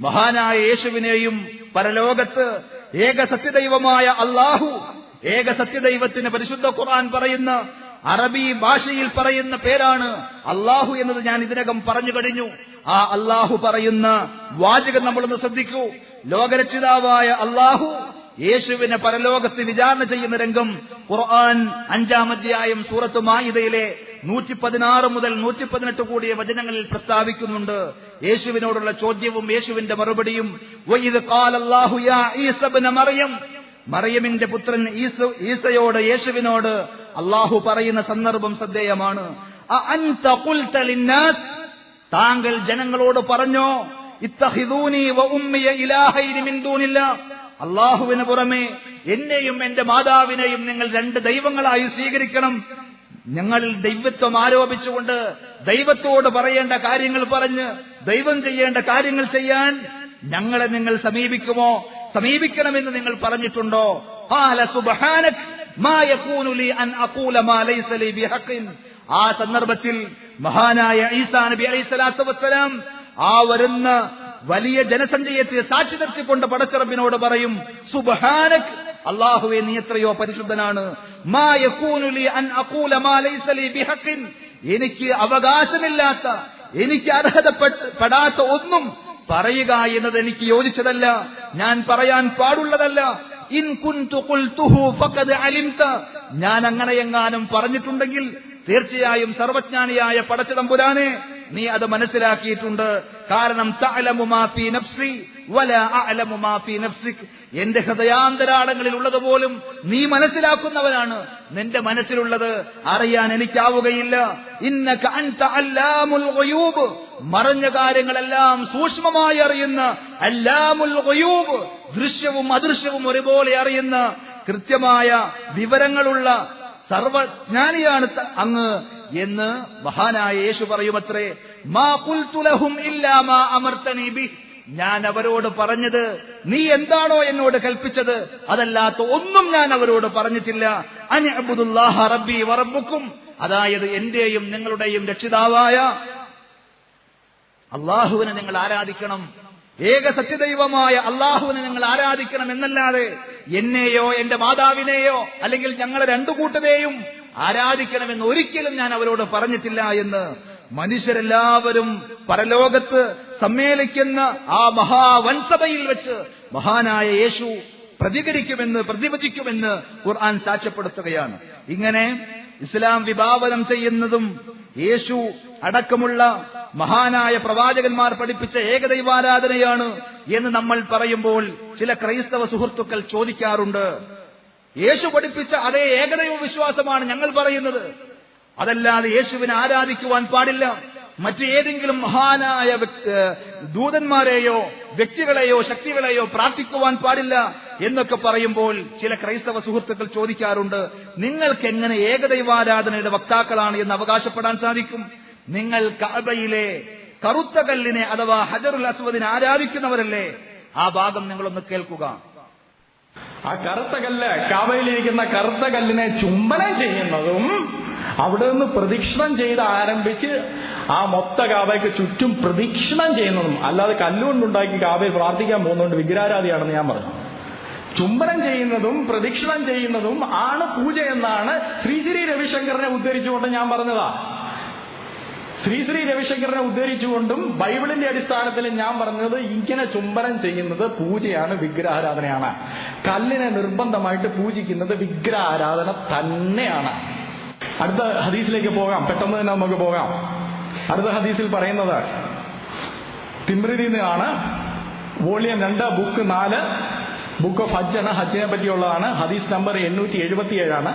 മഹാനായ യേശുവിനെയും പരലോകത്ത് ഏക സത്യദൈവമായ അല്ലാഹു, ഏക സത്യദൈവത്തിന് പരിശുദ്ധ ഖുർആൻ പറയുന്ന അറബി ഭാഷയിൽ പറയുന്ന പേരാണ് അല്ലാഹു എന്നത് ഞാൻ ഇതിനകം പറഞ്ഞു കഴിഞ്ഞു. ആ അല്ലാഹു പറയുന്ന വാചകം നമ്മളൊന്ന് ശ്രദ്ധിക്കൂ. ലോകരക്ഷിതാവായ അല്ലാഹു യേശുവിനെ പരലോകത്ത് വിചാരണ ചെയ്യുന്ന രംഗം ഖുർആൻ 5-ാം അധ്യായം സൂറത്ത് മാഇദയിലെ 116 മുതൽ 118 കൂടിയ വചനങ്ങളിൽ പ്രസ്താവിക്കുന്നുണ്ട്. യേശുവിനോടുള്ള ചോദ്യവും യേശുവിന്റെ മറുപടിയും. വഇദ് ഖാലല്ലാഹു യാ ഈസ ഇബ്ന മറിയം, മറിയമിന്റെ പുത്രൻ ഈസയോട്, യേശുവിനോട് അല്ലാഹു പറയുന്ന സന്ദർഭം ശ്രദ്ധേയമാണ്. അഅൻത ഖുൽത ലിന്നാസ്, താങ്കൾ ജനങ്ങളോട് പറഞ്ഞോ, ഇത്തഖിദൂനി വ ഉമ്മിയ ഇലാഹൈനി മിൻ ദൂനില്ലാഹ്, അല്ലാഹുവിന് പുറമെ എന്നെയും എന്റെ മാതാവിനെയും നിങ്ങൾ രണ്ട് ദൈവങ്ങളായി സ്വീകരിക്കണം. ഞങ്ങളിൽ ദൈവത്വം ആരോപിച്ചുകൊണ്ട് ദൈവത്തോട് പറയേണ്ട കാര്യങ്ങൾ പറഞ്ഞ് ദൈവം ചെയ്യേണ്ട കാര്യങ്ങൾ ചെയ്യാൻ ഞങ്ങളെ നിങ്ങൾ സമീപിക്കുമോ, സമീപിക്കണമെന്ന് നിങ്ങൾ പറഞ്ഞിട്ടുണ്ടോ? ഖാല സുബ്ഹാനക മാ യകൂനു ലി അൻ അഖൂല മാ ലൈസ ലി ബിഹഖിൻ. ആ സന്ദർഭത്തിൽ മഹാനായ ഈസാ നബി അലൈഹിസ്സലാത്തു വസ്സലാം ആ വരുന്ന വലിയ ജനസഞ്ചയത്തെ സാക്ഷി നിർത്തിക്കൊണ്ട് പടച്ചറബിനോട് പറയും, സുബ്ഹാനക, അല്ലാഹുവേ നീ എത്രയോ പരിശുദ്ധനാണ്. മാ യകൂനു ലി അൻ അഖൂല മാ ലൈസ ലി ബിഹഖിൻ, എനിക്ക് അവകാശമില്ലാത്ത, എനിക്ക് അർഹതപ്പെടാത്ത ഒന്നും പറയുക എന്നത് എനിക്ക് യോജിച്ചതല്ല, ഞാൻ പറയാൻ പാടുള്ളതല്ല. ഇൻ കുൻതു ഖുൽതുഹു ഫഖദ് അലിംത, ഞാൻ അങ്ങനെയെങ്ങാനും പറഞ്ഞിട്ടുണ്ടെങ്കിൽ തീർച്ചയായും സർവജ്ഞാനിയായ പടച്ചതമ്പുരാനെ നീ അത് മനസ്സിലാക്കിയിട്ടുണ്ട്. കാരണം തഅലമു മാ ഫീ നഫ്സി വലാ അഅലമു മാ ഫീ നഫ്സിക്, എന്റെ ഹൃദയാന്തരാളങ്ങളിൽ ഉള്ളതുപോലും നീ മനസ്സിലാക്കുന്നവനാണ്, നിന്റെ മനസ്സിലുള്ളത് അറിയാൻ എനിക്കാവുകയില്ല. ഇന്നക അൻത അല്ലാമുൽ ഗുയൂബ്, മറഞ്ഞ കാര്യങ്ങളെല്ലാം സൂക്ഷ്മമായി അറിയുന്ന അല്ലാമുൽ ഗുയൂബ്, ദൃശ്യവും അദൃശ്യവും ഒരുപോലെ അറിയുന്ന കൃത്യമായ വിവരങ്ങളുള്ള സർവജ്ഞാനിയാണ് അങ്ങ് എന്ന് മഹാനായ യേശു പറയുമത്രേ. മാ ഖുൽതു ലഹും ഇല്ലാ മാ അമർതനി ബിഹി, ഞാൻ അവരോട് പറഞ്ഞത് നീ എന്താണോ എന്നോട് കൽപ്പിച്ചത് അതല്ലാത്ത ഒന്നും ഞാൻ അവരോട് പറഞ്ഞിട്ടില്ല. അനിഅ്ബുദുല്ലാഹ റബ്ബി വറബ്ബുക്കും, അതായത് എന്റെയും നിങ്ങളുടെയും രക്ഷിതാവായ അല്ലാഹുവിനെ നിങ്ങൾ ആരാധിക്കണം, ഏക സത്യദൈവമായ അല്ലാഹുവിനെ നിങ്ങൾ ആരാധിക്കണം എന്നല്ലാതെ എന്നെയോ എന്റെ മാതാവിനെയോ അല്ലെങ്കിൽ ഞങ്ങളെ രണ്ടു കൂട്ടരെയും ആരാധിക്കണമെന്ന് ഒരിക്കലും ഞാൻ അവരോട് പറഞ്ഞിട്ടില്ല എന്ന് മനുഷ്യരെല്ലാവരും പരലോകത്ത് സമ്മേളിക്കുന്ന ആ മഹാവൻസഭയിൽ വെച്ച് മഹാനായ യേശു പ്രതിവചിക്കുമെന്ന് ഖുർആൻ സാക്ഷ്യപ്പെടുത്തുകയാണ്. ഇങ്ങനെ ഇസ്ലാം വിഭാവനം ചെയ്യുന്നതും യേശു അടക്കമുള്ള മഹാനായ പ്രവാചകന്മാർ പഠിപ്പിച്ച ഏകദൈവാരാധനയാണ് എന്ന് നമ്മൾ പറയുമ്പോൾ ചില ക്രൈസ്തവ സുഹൃത്തുക്കൾ ചോദിക്കാറുണ്ട്, യേശു പഠിപ്പിച്ച അതേ ഏകദൈവ വിശ്വാസമാണ് ഞങ്ങൾ പറയുന്നത്, അതല്ലാതെ യേശുവിനെ ആരാധിക്കുവാൻ പാടില്ല, മറ്റു ഏതെങ്കിലും മഹാനായ ദൂതന്മാരെയോ വ്യക്തികളെയോ ശക്തികളെയോ പ്രാർത്ഥിക്കുവാൻ പാടില്ല എന്നൊക്കെ പറയുമ്പോൾ ചില ക്രൈസ്തവ സുഹൃത്തുക്കൾ ചോദിക്കാറുണ്ട്, നിങ്ങൾക്ക് എങ്ങനെ ഏകദൈവാരാധനയുടെ വക്താക്കളാണ് എന്ന് അവകാശപ്പെടാൻ സാധിക്കും? നിങ്ങൾ കഅബയിലെ കറുത്ത കല്ലിനെ അഥവാ ഹജറുൽ അസ്വദിനെ ആരാധിക്കുന്നവരല്ലേ? ആ ഭാഗം നിങ്ങളൊന്ന് കേൾക്കുക. ആ കറുത്ത കല്ല്, കഅബയിലിരിക്കുന്ന കറുത്ത കല്ലിനെ ചുംബനം ചെയ്യുന്നതും അവിടെ നിന്ന് പ്രദക്ഷിണം ചെയ്ത് ആരംഭിച്ച് ആ മൊത്ത കാബയ്ക്ക് ചുറ്റും പ്രദക്ഷിണം ചെയ്യുന്നതും, അല്ലാതെ കല്ലുകൊണ്ടുണ്ടാക്കി കാബയെ പ്രാർത്ഥിക്കാൻ പോകുന്നതുകൊണ്ട് വിഗ്രഹാരാധിയാണെന്ന് ഞാൻ പറഞ്ഞു. ചുംബനം ചെയ്യുന്നതും പ്രദക്ഷിണം ചെയ്യുന്നതും ആണ് പൂജ എന്നാണ് ശ്രീ രവിശങ്കറിനെ ഉദ്ധരിച്ചുകൊണ്ട് ഞാൻ പറഞ്ഞതാ. ശ്രീ രവിശങ്കരനെ ഉദ്ധരിച്ചുകൊണ്ടും ബൈബിളിന്റെ അടിസ്ഥാനത്തിൽ ഞാൻ പറഞ്ഞത് ഇങ്ങനെ ചുംബനം ചെയ്യുന്നത് പൂജയാണ്, വിഗ്രഹാരാധനയാണ്. കല്ലിനെ നിർബന്ധമായിട്ട് പൂജിക്കുന്നത് വിഗ്രഹാരാധന തന്നെയാണ്. അടുത്ത ഹദീസിലേക്ക് പോകാം, പെട്ടെന്ന് തന്നെ നമുക്ക് പോകാം. അടുത്ത ഹദീസിൽ പറയുന്നത് തിർമിദിയിൽ നിന്നാണ്, വോളിയം 2, ബുക്ക് 4, ബുക്ക് ഓഫ് ഹജ്ജ് ആണ്. ഹജ്ജിനെ പറ്റിയുള്ളതാണ്. ഹദീസ് നമ്പർ 877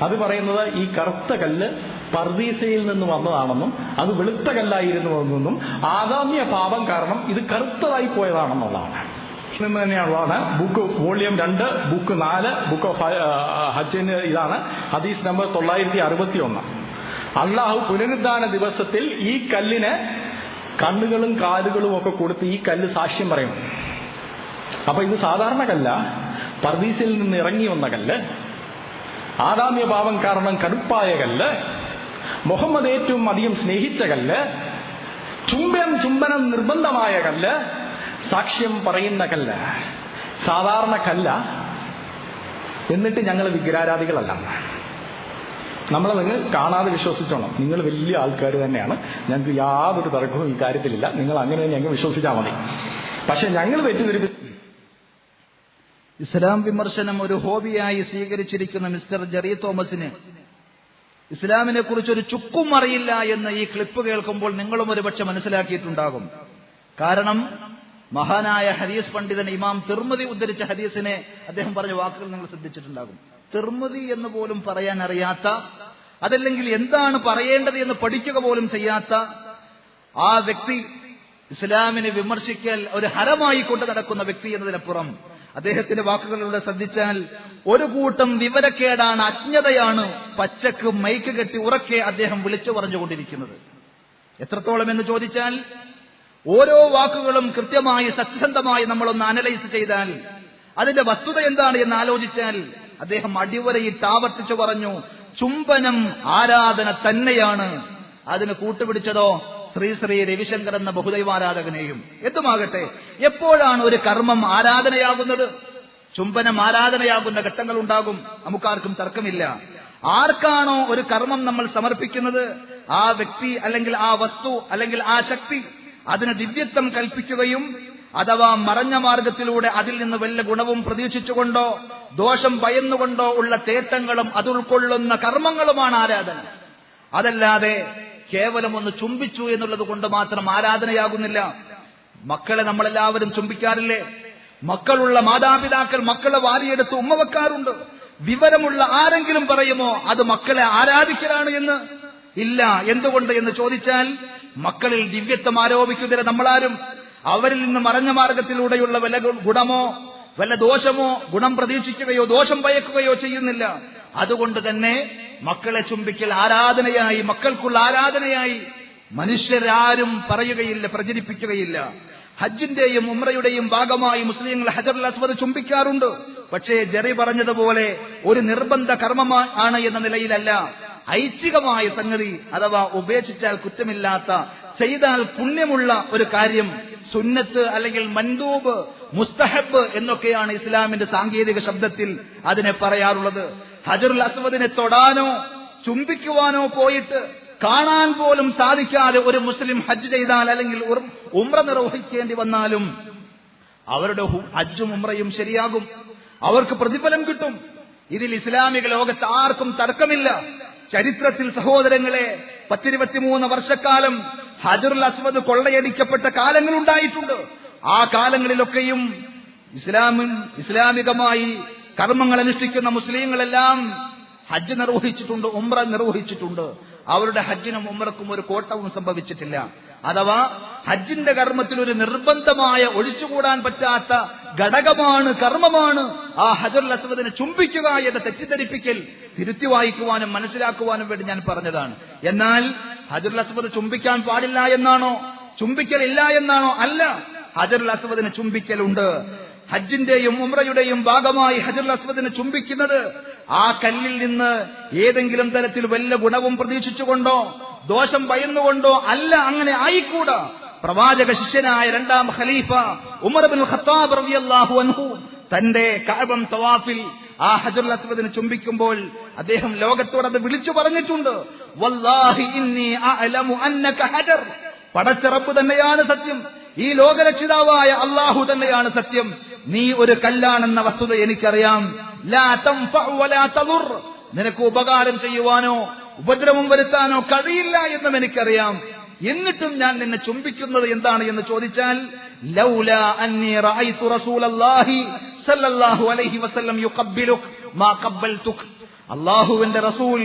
അത് പറയുന്നത് ഈ കറുത്ത കല്ല് പർദീസയിൽ നിന്ന് വന്നതാണെന്നും അത് വെളുത്ത കല്ലായിരുന്നുവെന്നും ആദാമ്യ പാപം കാരണം ഇത് കറുത്തതായി പോയതാണെന്നുള്ളതാണ്. നിന്ന് തന്നെയുള്ളതാണ്. Book volume 2, book 4, book of ഹജ്ജിന് ഇതാണ്. ഹദീസ് നമ്പർ 961. അള്ളാഹു പുനരുദ്ധാന ദിവസത്തിൽ ഈ കല്ലിന് കണ്ണുകളും കാലുകളും ഒക്കെ കൊടുത്ത് ഈ കല്ല് സാക്ഷ്യം പറയും. അപ്പൊ ഇത് സാധാരണ കല്ല, പർദീസിൽ നിന്ന് ഇറങ്ങി വന്ന കല്ല്, ആദാമ്യ പാപം കാരണം കടുപ്പായ കല്ല്, മുഹമ്മദ് ഏറ്റവും അധികം സ്നേഹിച്ച കല്ല്, ചുംബനം നിർബന്ധമായ കല്ല്, സാക്ഷ്യം പറയുന്ന കല്ല്, സാധാരണ കല്ല. എന്നിട്ട് ഞങ്ങൾ വിഗ്രഹാരാധികളല്ല. നമ്മളെ നിങ്ങൾ കാണാതെ വിശ്വസിച്ചോണം. നിങ്ങൾ വലിയ ആൾക്കാർ തന്നെയാണ്, ഞങ്ങൾക്ക് യാതൊരു തർക്കവും ഈ കാര്യത്തിലില്ല, നിങ്ങൾ അങ്ങനെ തന്നെ ഞങ്ങൾ വിശ്വസിച്ചാൽ മതി. പക്ഷെ ഞങ്ങൾ തെറ്റിദ്ധരിപ്പിച്ചു. ഇസ്ലാം വിമർശനം ഒരു ഹോബിയായി സ്വീകരിച്ചിരിക്കുന്ന മിസ്റ്റർ ജെറി തോമസിന് ഇസ്ലാമിനെ കുറിച്ച് ഒരു ചുക്കും അറിയില്ല എന്ന് ഈ ക്ലിപ്പ് കേൾക്കുമ്പോൾ നിങ്ങളും ഒരുപക്ഷെ മനസ്സിലാക്കിയിട്ടുണ്ടാകും. കാരണം മഹാനായ ഹദീസ് പണ്ഡിതൻ ഇമാം തിർമിദി ഉദ്ധരിച്ച ഹദീസിനെ അദ്ദേഹം പറഞ്ഞ വാക്കുകൾ നിങ്ങൾ ശ്രദ്ധിച്ചിട്ടുണ്ടാകും. തിർമിദി എന്ന് പോലും പറയാൻ അറിയാത്ത, അതല്ലെങ്കിൽ എന്താണ് പറയേണ്ടത് എന്ന് പഠിക്കുക പോലും ചെയ്യാത്ത ആ വ്യക്തി ഇസ്ലാമിനെ വിമർശിക്കൽ ഒരു ഹരമായി കൊണ്ട് നടക്കുന്ന വ്യക്തി എന്നതിനപ്പുറം അദ്ദേഹത്തിന്റെ വാക്കുകളിലൂടെ ശ്രദ്ധിച്ചാൽ ഒരു കൂട്ടം വിവരക്കേടാണ്, അജ്ഞതയാണ് പച്ചക്ക് മൈക്ക് കെട്ടി ഉറക്കെ അദ്ദേഹം വിളിച്ചു പറഞ്ഞുകൊണ്ടിരിക്കുന്നത്. എത്രത്തോളം എന്ന് ചോദിച്ചാൽ ഓരോ വാക്കുകളും കൃത്യമായി സത്യസന്ധമായി നമ്മളൊന്ന് അനലൈസ് ചെയ്താൽ, അതിന്റെ വസ്തുത എന്താണ് എന്ന് ആലോചിച്ചാൽ അദ്ദേഹം അടിവരയിട്ട് ആവർത്തിച്ചു പറഞ്ഞു, ചുംബനം ആരാധന തന്നെയാണ്. അതിന് കൂട്ടുപിടിച്ചതോ ശ്രീ രവിശങ്കർ എന്ന ബഹുദൈവാരാധകനെയും. എന്തുമാകട്ടെ, എപ്പോഴാണ് ഒരു കർമ്മം ആരാധനയാകുന്നത്? ചുംബനം ആരാധനയാകുന്ന ഘട്ടങ്ങൾ ഉണ്ടാകും, നമുക്കാർക്കും തർക്കമില്ല. ആർക്കാണോ ഒരു കർമ്മം നമ്മൾ സമർപ്പിക്കുന്നത്, ആ വ്യക്തി അല്ലെങ്കിൽ ആ വസ്തു അല്ലെങ്കിൽ ആ ശക്തി അതിന് ദിവ്യത്വം കൽപ്പിക്കുകയും അഥവാ മറഞ്ഞ മാർഗത്തിലൂടെ അതിൽ നിന്ന് വല്ല ഗുണവും പ്രതീക്ഷിച്ചുകൊണ്ടോ ദോഷം ഭയന്നുകൊണ്ടോ ഉള്ള തേട്ടങ്ങളും അത് ഉൾക്കൊള്ളുന്ന കർമ്മങ്ങളുമാണ് ആരാധന. അതല്ലാതെ കേവലം ഒന്ന് ചുംബിച്ചു എന്നുള്ളത് കൊണ്ട് മാത്രം ആരാധനയാകുന്നില്ല. മക്കളെ നമ്മളെല്ലാവരും ചുംബിക്കാറില്ലേ? മക്കളുള്ള മാതാപിതാക്കൾ മക്കളെ വാരിയെടുത്ത് ഉമ്മ വെക്കാറുണ്ട്. വിവരമുള്ള ആരെങ്കിലും പറയുമോ അത് മക്കളെ ആരാധിക്കലാണ് എന്ന്? ഇല്ല. എന്തുകൊണ്ട് എന്ന് ചോദിച്ചാൽ മക്കളിൽ ദിവ്യത്വം ആരോപിക്കുന്നതിന് നമ്മളാരും അവരിൽ നിന്ന് മറഞ്ഞ മാർഗത്തിലൂടെയുള്ള വല്ല ഗുണമോ വല്ല ദോഷമോ ഗുണം പ്രതീക്ഷിക്കുകയോ ദോഷം ഭയക്കുകയോ ചെയ്യുന്നില്ല. അതുകൊണ്ട് തന്നെ മക്കളെ ചുംബിക്കൽ ആരാധനയായി, മക്കൾക്കുള്ള ആരാധനയായി മനുഷ്യരാരും പറയുകയില്ല, പ്രചരിപ്പിക്കുകയില്ല. ഹജ്ജിന്റെയും ഉംറയുടെയും ഭാഗമായി മുസ്ലിങ്ങൾ ഹജറുൽ അസ്വദ് ചുംബിക്കാറുണ്ട്. പക്ഷേ ജെറി പറഞ്ഞതുപോലെ ഒരു നിർബന്ധ കർമ്മമാണ് എന്ന നിലയിലല്ല, ഐച്ഛികമായ സംഗതി അഥവാ ഉപേക്ഷിച്ചാൽ കുറ്റമില്ലാത്ത, ചെയ്താൽ പുണ്യമുള്ള ഒരു കാര്യം, സുന്നത്ത് അല്ലെങ്കിൽ മൻദൂബ്, മുസ്തഹബ് എന്നൊക്കെയാണ് ഇസ്ലാമിന്റെ സാങ്കേതിക ശബ്ദത്തിൽ അതിനെ പറയാറുള്ളത്. ഹജറുൽ അസ്വദിനെ തൊടാനോ ചുംബിക്കുവാനോ പോയിട്ട് കാണാൻ പോലും സാധിക്കാതെ ഒരു മുസ്ലിം ഹജ്ജ് ചെയ്താൽ അല്ലെങ്കിൽ ഉംറ നിർവഹിക്കേണ്ടി വന്നാലും അവരുടെ ഹജ്ജും ഉംറയും ശരിയാകും, അവർക്ക് പ്രതിഫലം കിട്ടും. ഇതിൽ ഇസ്ലാമിക ലോകത്ത് ആർക്കും തർക്കമില്ല. ചരിത്രത്തിൽ സഹോദരങ്ങളെ 10-23 വർഷക്കാലം ഹജറുൽ അസ്വദ് കൊള്ളയടിക്കപ്പെട്ട കാലങ്ങൾ ഉണ്ടായിട്ടുണ്ട്. ആ കാലങ്ങളിലൊക്കെയും ഇസ്ലാമികമായി കർമ്മങ്ങൾ അനുഷ്ഠിക്കുന്ന മുസ്ലിങ്ങളെല്ലാം ഹജ്ജ് നിർവഹിച്ചിട്ടുണ്ട്, ഉംറ നിർവഹിച്ചിട്ടുണ്ട്. അവരുടെ ഹജ്ജിനും ഉംറക്കും ഒരു കോട്ടവും സംഭവിച്ചിട്ടില്ല. അഥവാ ഹജ്ജിന്റെ കർമ്മത്തിൽ ഒരു നിർബന്ധമായ ഒഴിച്ചുകൂടാൻ പറ്റാത്ത ഘടകമാണ്, കർമ്മമാണ് ആ ഹജറുൽ അസ്വദിനെ ചുംബിക്കുക എന്ന തെറ്റിദ്ധരിപ്പിക്കൽ തിരുത്തി വായിക്കുവാനും മനസ്സിലാക്കുവാനും വേണ്ടി ഞാൻ പറഞ്ഞതാണ്. എന്നാൽ ഹജറുൽ അസ്വദ് ചുംബിക്കാൻ പാടില്ല എന്നാണോ, ചുംബിക്കലില്ല എന്നാണോ? അല്ല, ഹജറുൽ അസ്വദിനെ ചുംബിക്കലുണ്ട്. ഹജ്ജിന്റെയും ഉംറയുടെയും ഭാഗമായി ഹജറുൽ അസ്വദിനെ ചുംബിക്കുന്നത് ആ കല്ലിൽ നിന്ന് ഏതെങ്കിലും തരത്തിൽ വല്ല ഗുണവും പ്രതീക്ഷിച്ചുകൊണ്ടോ ദോഷം ഭയന്നുകൊണ്ടോ അല്ല. അങ്ങനെ ആയിക്കൂടാ. പ്രവാചക ശിഷ്യനായ 2ാം ഖലീഫ ഉമർ ഇബ്നുൽ ഖത്താബ് റളിയല്ലാഹു അൻഹു തന്റെ കഅബ തവാഫിൽ ആ ഹജറുൽ അസ്വദിനെ ചുംബിക്കുമ്പോൾ അദ്ദേഹം ലോകത്തോട് അത് വിളിച്ചു പറഞ്ഞിട്ടുണ്ട്, വല്ലാഹി ഇന്നി അഅലമു അന്നക ഹജർ, പടച്ച റബ്ബ് തന്നെയാണ് സത്യം, ഈ ലോകരക്ഷിതാവായ അല്ലാഹു തന്നെയാണ് സത്യം, നീ ഒരു കല്ലാണെന്ന വസ്തുത എനിക്കറിയാം. ലാ തൻഫഉ വലാ തദുർ, നിനക്ക് ഉപകാരം ചെയ്യുവാനോ ഉപദ്രവം വരുത്താനോ കഴിയില്ല എന്നും എനിക്കറിയാം. എന്നിട്ടും ഞാൻ നിന്നെ ചുംബിക്കുന്നത് എന്താണ് എന്ന് ചോദിച്ചാൽ, ലൗലാ അന്നി റഅയ്തു റസൂലല്ലാഹി സല്ലല്ലാഹു അലൈഹി വസല്ലം യുഖബ്ബിലുക മാ ഖബ്ബൽതുക, അല്ലാഹുവിന്റെ റസൂൽ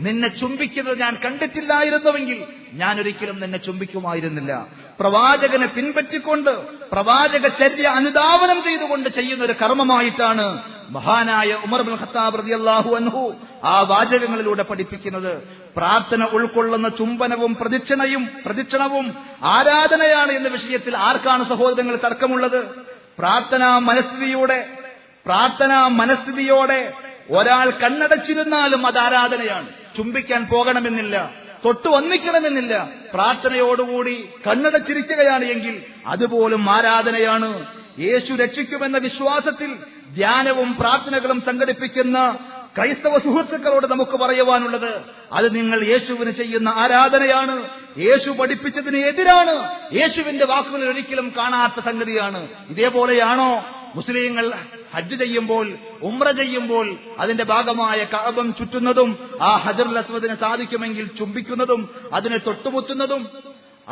നിന്നെ ചുംബിക്കുന്നത് ഞാൻ കണ്ടിട്ടില്ലായിരുന്നുവെങ്കിൽ ഞാൻ ഒരിക്കലും നിന്നെ ചുംബിക്കുമായിരുന്നില്ല. പ്രവാചകനെ പിൻപറ്റിക്കൊണ്ട് പ്രവാചക ചര്യ അനുധാവനം ചെയ്തുകൊണ്ട് ചെയ്യുന്ന ഒരു കർമ്മമായിട്ടാണ് മഹാനായ ഉമർ ഇബ്നുൽ ഖത്താബ് റളിയല്ലാഹു അൻഹു ആ വാചകങ്ങളിലൂടെ പഠിപ്പിക്കുന്നത്. പ്രാർത്ഥന ഉൾക്കൊള്ളുന്ന ചുംബനവും പ്രദക്ഷിണവും ആരാധനയാണ് എന്ന വിഷയത്തിൽ ആർക്കാണ് സഹോദരങ്ങൾ തർക്കമുള്ളത്? പ്രാർത്ഥനാ മനസ്ഥിതിയോടെ ഒരാൾ കണ്ണടച്ചിരുന്നാലും അത് ആരാധനയാണ്. ചുംബിക്കാൻ പോകണമെന്നില്ല, തൊട്ടു വന്നിക്കണമെന്നില്ല. പ്രാർത്ഥനയോടുകൂടി കണ്ണടച്ചിരിക്കുകയാണ് എങ്കിൽ അതുപോലും ആരാധനയാണ്. യേശു രക്ഷിക്കുമെന്ന വിശ്വാസത്തിൽ ധ്യാനവും പ്രാർത്ഥനകളും സംഘടിപ്പിക്കുന്ന ക്രൈസ്തവ സുഹൃത്തുക്കളോട് നമുക്ക് പറയുവാനുള്ളത്, അത് നിങ്ങൾ യേശുവിന് ചെയ്യുന്ന ആരാധനയാണ്. യേശു പഠിപ്പിച്ചതിന് എതിരാണ്. യേശുവിന്റെ വാക്കുകളിൽ ഒരിക്കലും കാണാത്ത സംഗതിയാണ്. ഇതേപോലെയാണോ മുസ്ലിങ്ങൾ ഹജ്ജ് ചെയ്യുമ്പോൾ, ഉംറ ചെയ്യുമ്പോൾ അതിന്റെ ഭാഗമായ കഅബം ചുറ്റുന്നതും ആ ഹജറുൽ അസ്വദിനെ സാധിക്കുമെങ്കിൽ ചുംബിക്കുന്നതും അതിനെ തൊട്ടുമുത്തുന്നതും?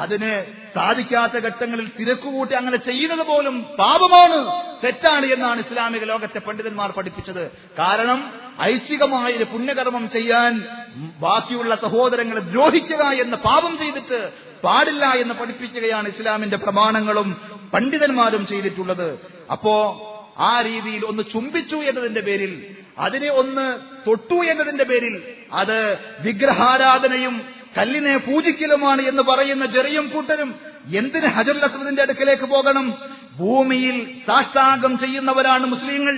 അതിന് സാധിക്കാത്ത ഘട്ടങ്ങളിൽ തിരക്കുകൂട്ടി അങ്ങനെ ചെയ്യുന്നത് പോലും പാപമാണ്, തെറ്റാണ് എന്നാണ് ഇസ്ലാമിക ലോകത്തെ പണ്ഡിതന്മാർ പഠിപ്പിച്ചത്. കാരണം ഐച്ഛികമായ ഒരു പുണ്യകർമ്മം ചെയ്യാൻ ബാക്കിയുള്ള സഹോദരങ്ങളെ ദ്രോഹിക്കുക എന്ന പാപം ചെയ്തിട്ട് പാടില്ല എന്ന് പഠിപ്പിക്കുകയാണ് ഇസ്ലാമിന്റെ പ്രമാണങ്ങളും പണ്ഡിതന്മാരും ചെയ്തിട്ടുള്ളത്. അപ്പോ ആ രീതിയിൽ ഒന്ന് ചുംബിച്ചു എന്നതിന്റെ പേരിൽ, അതിനെ ഒന്ന് തൊട്ടു എന്നതിന്റെ പേരിൽ അത് വിഗ്രഹാരാധനയും കല്ലിനെ പൂജിക്കലുമാണ് എന്ന് പറയുന്ന ചെറിയും കൂട്ടരും എന്തിന് ഹജറുൽ അസ്വദിന്റെ അടുക്കലേക്ക് പോകണം? ഭൂമിയിൽ സാഷ്ടാംഗം ചെയ്യുന്നവരാണ് മുസ്ലിങ്ങൾ.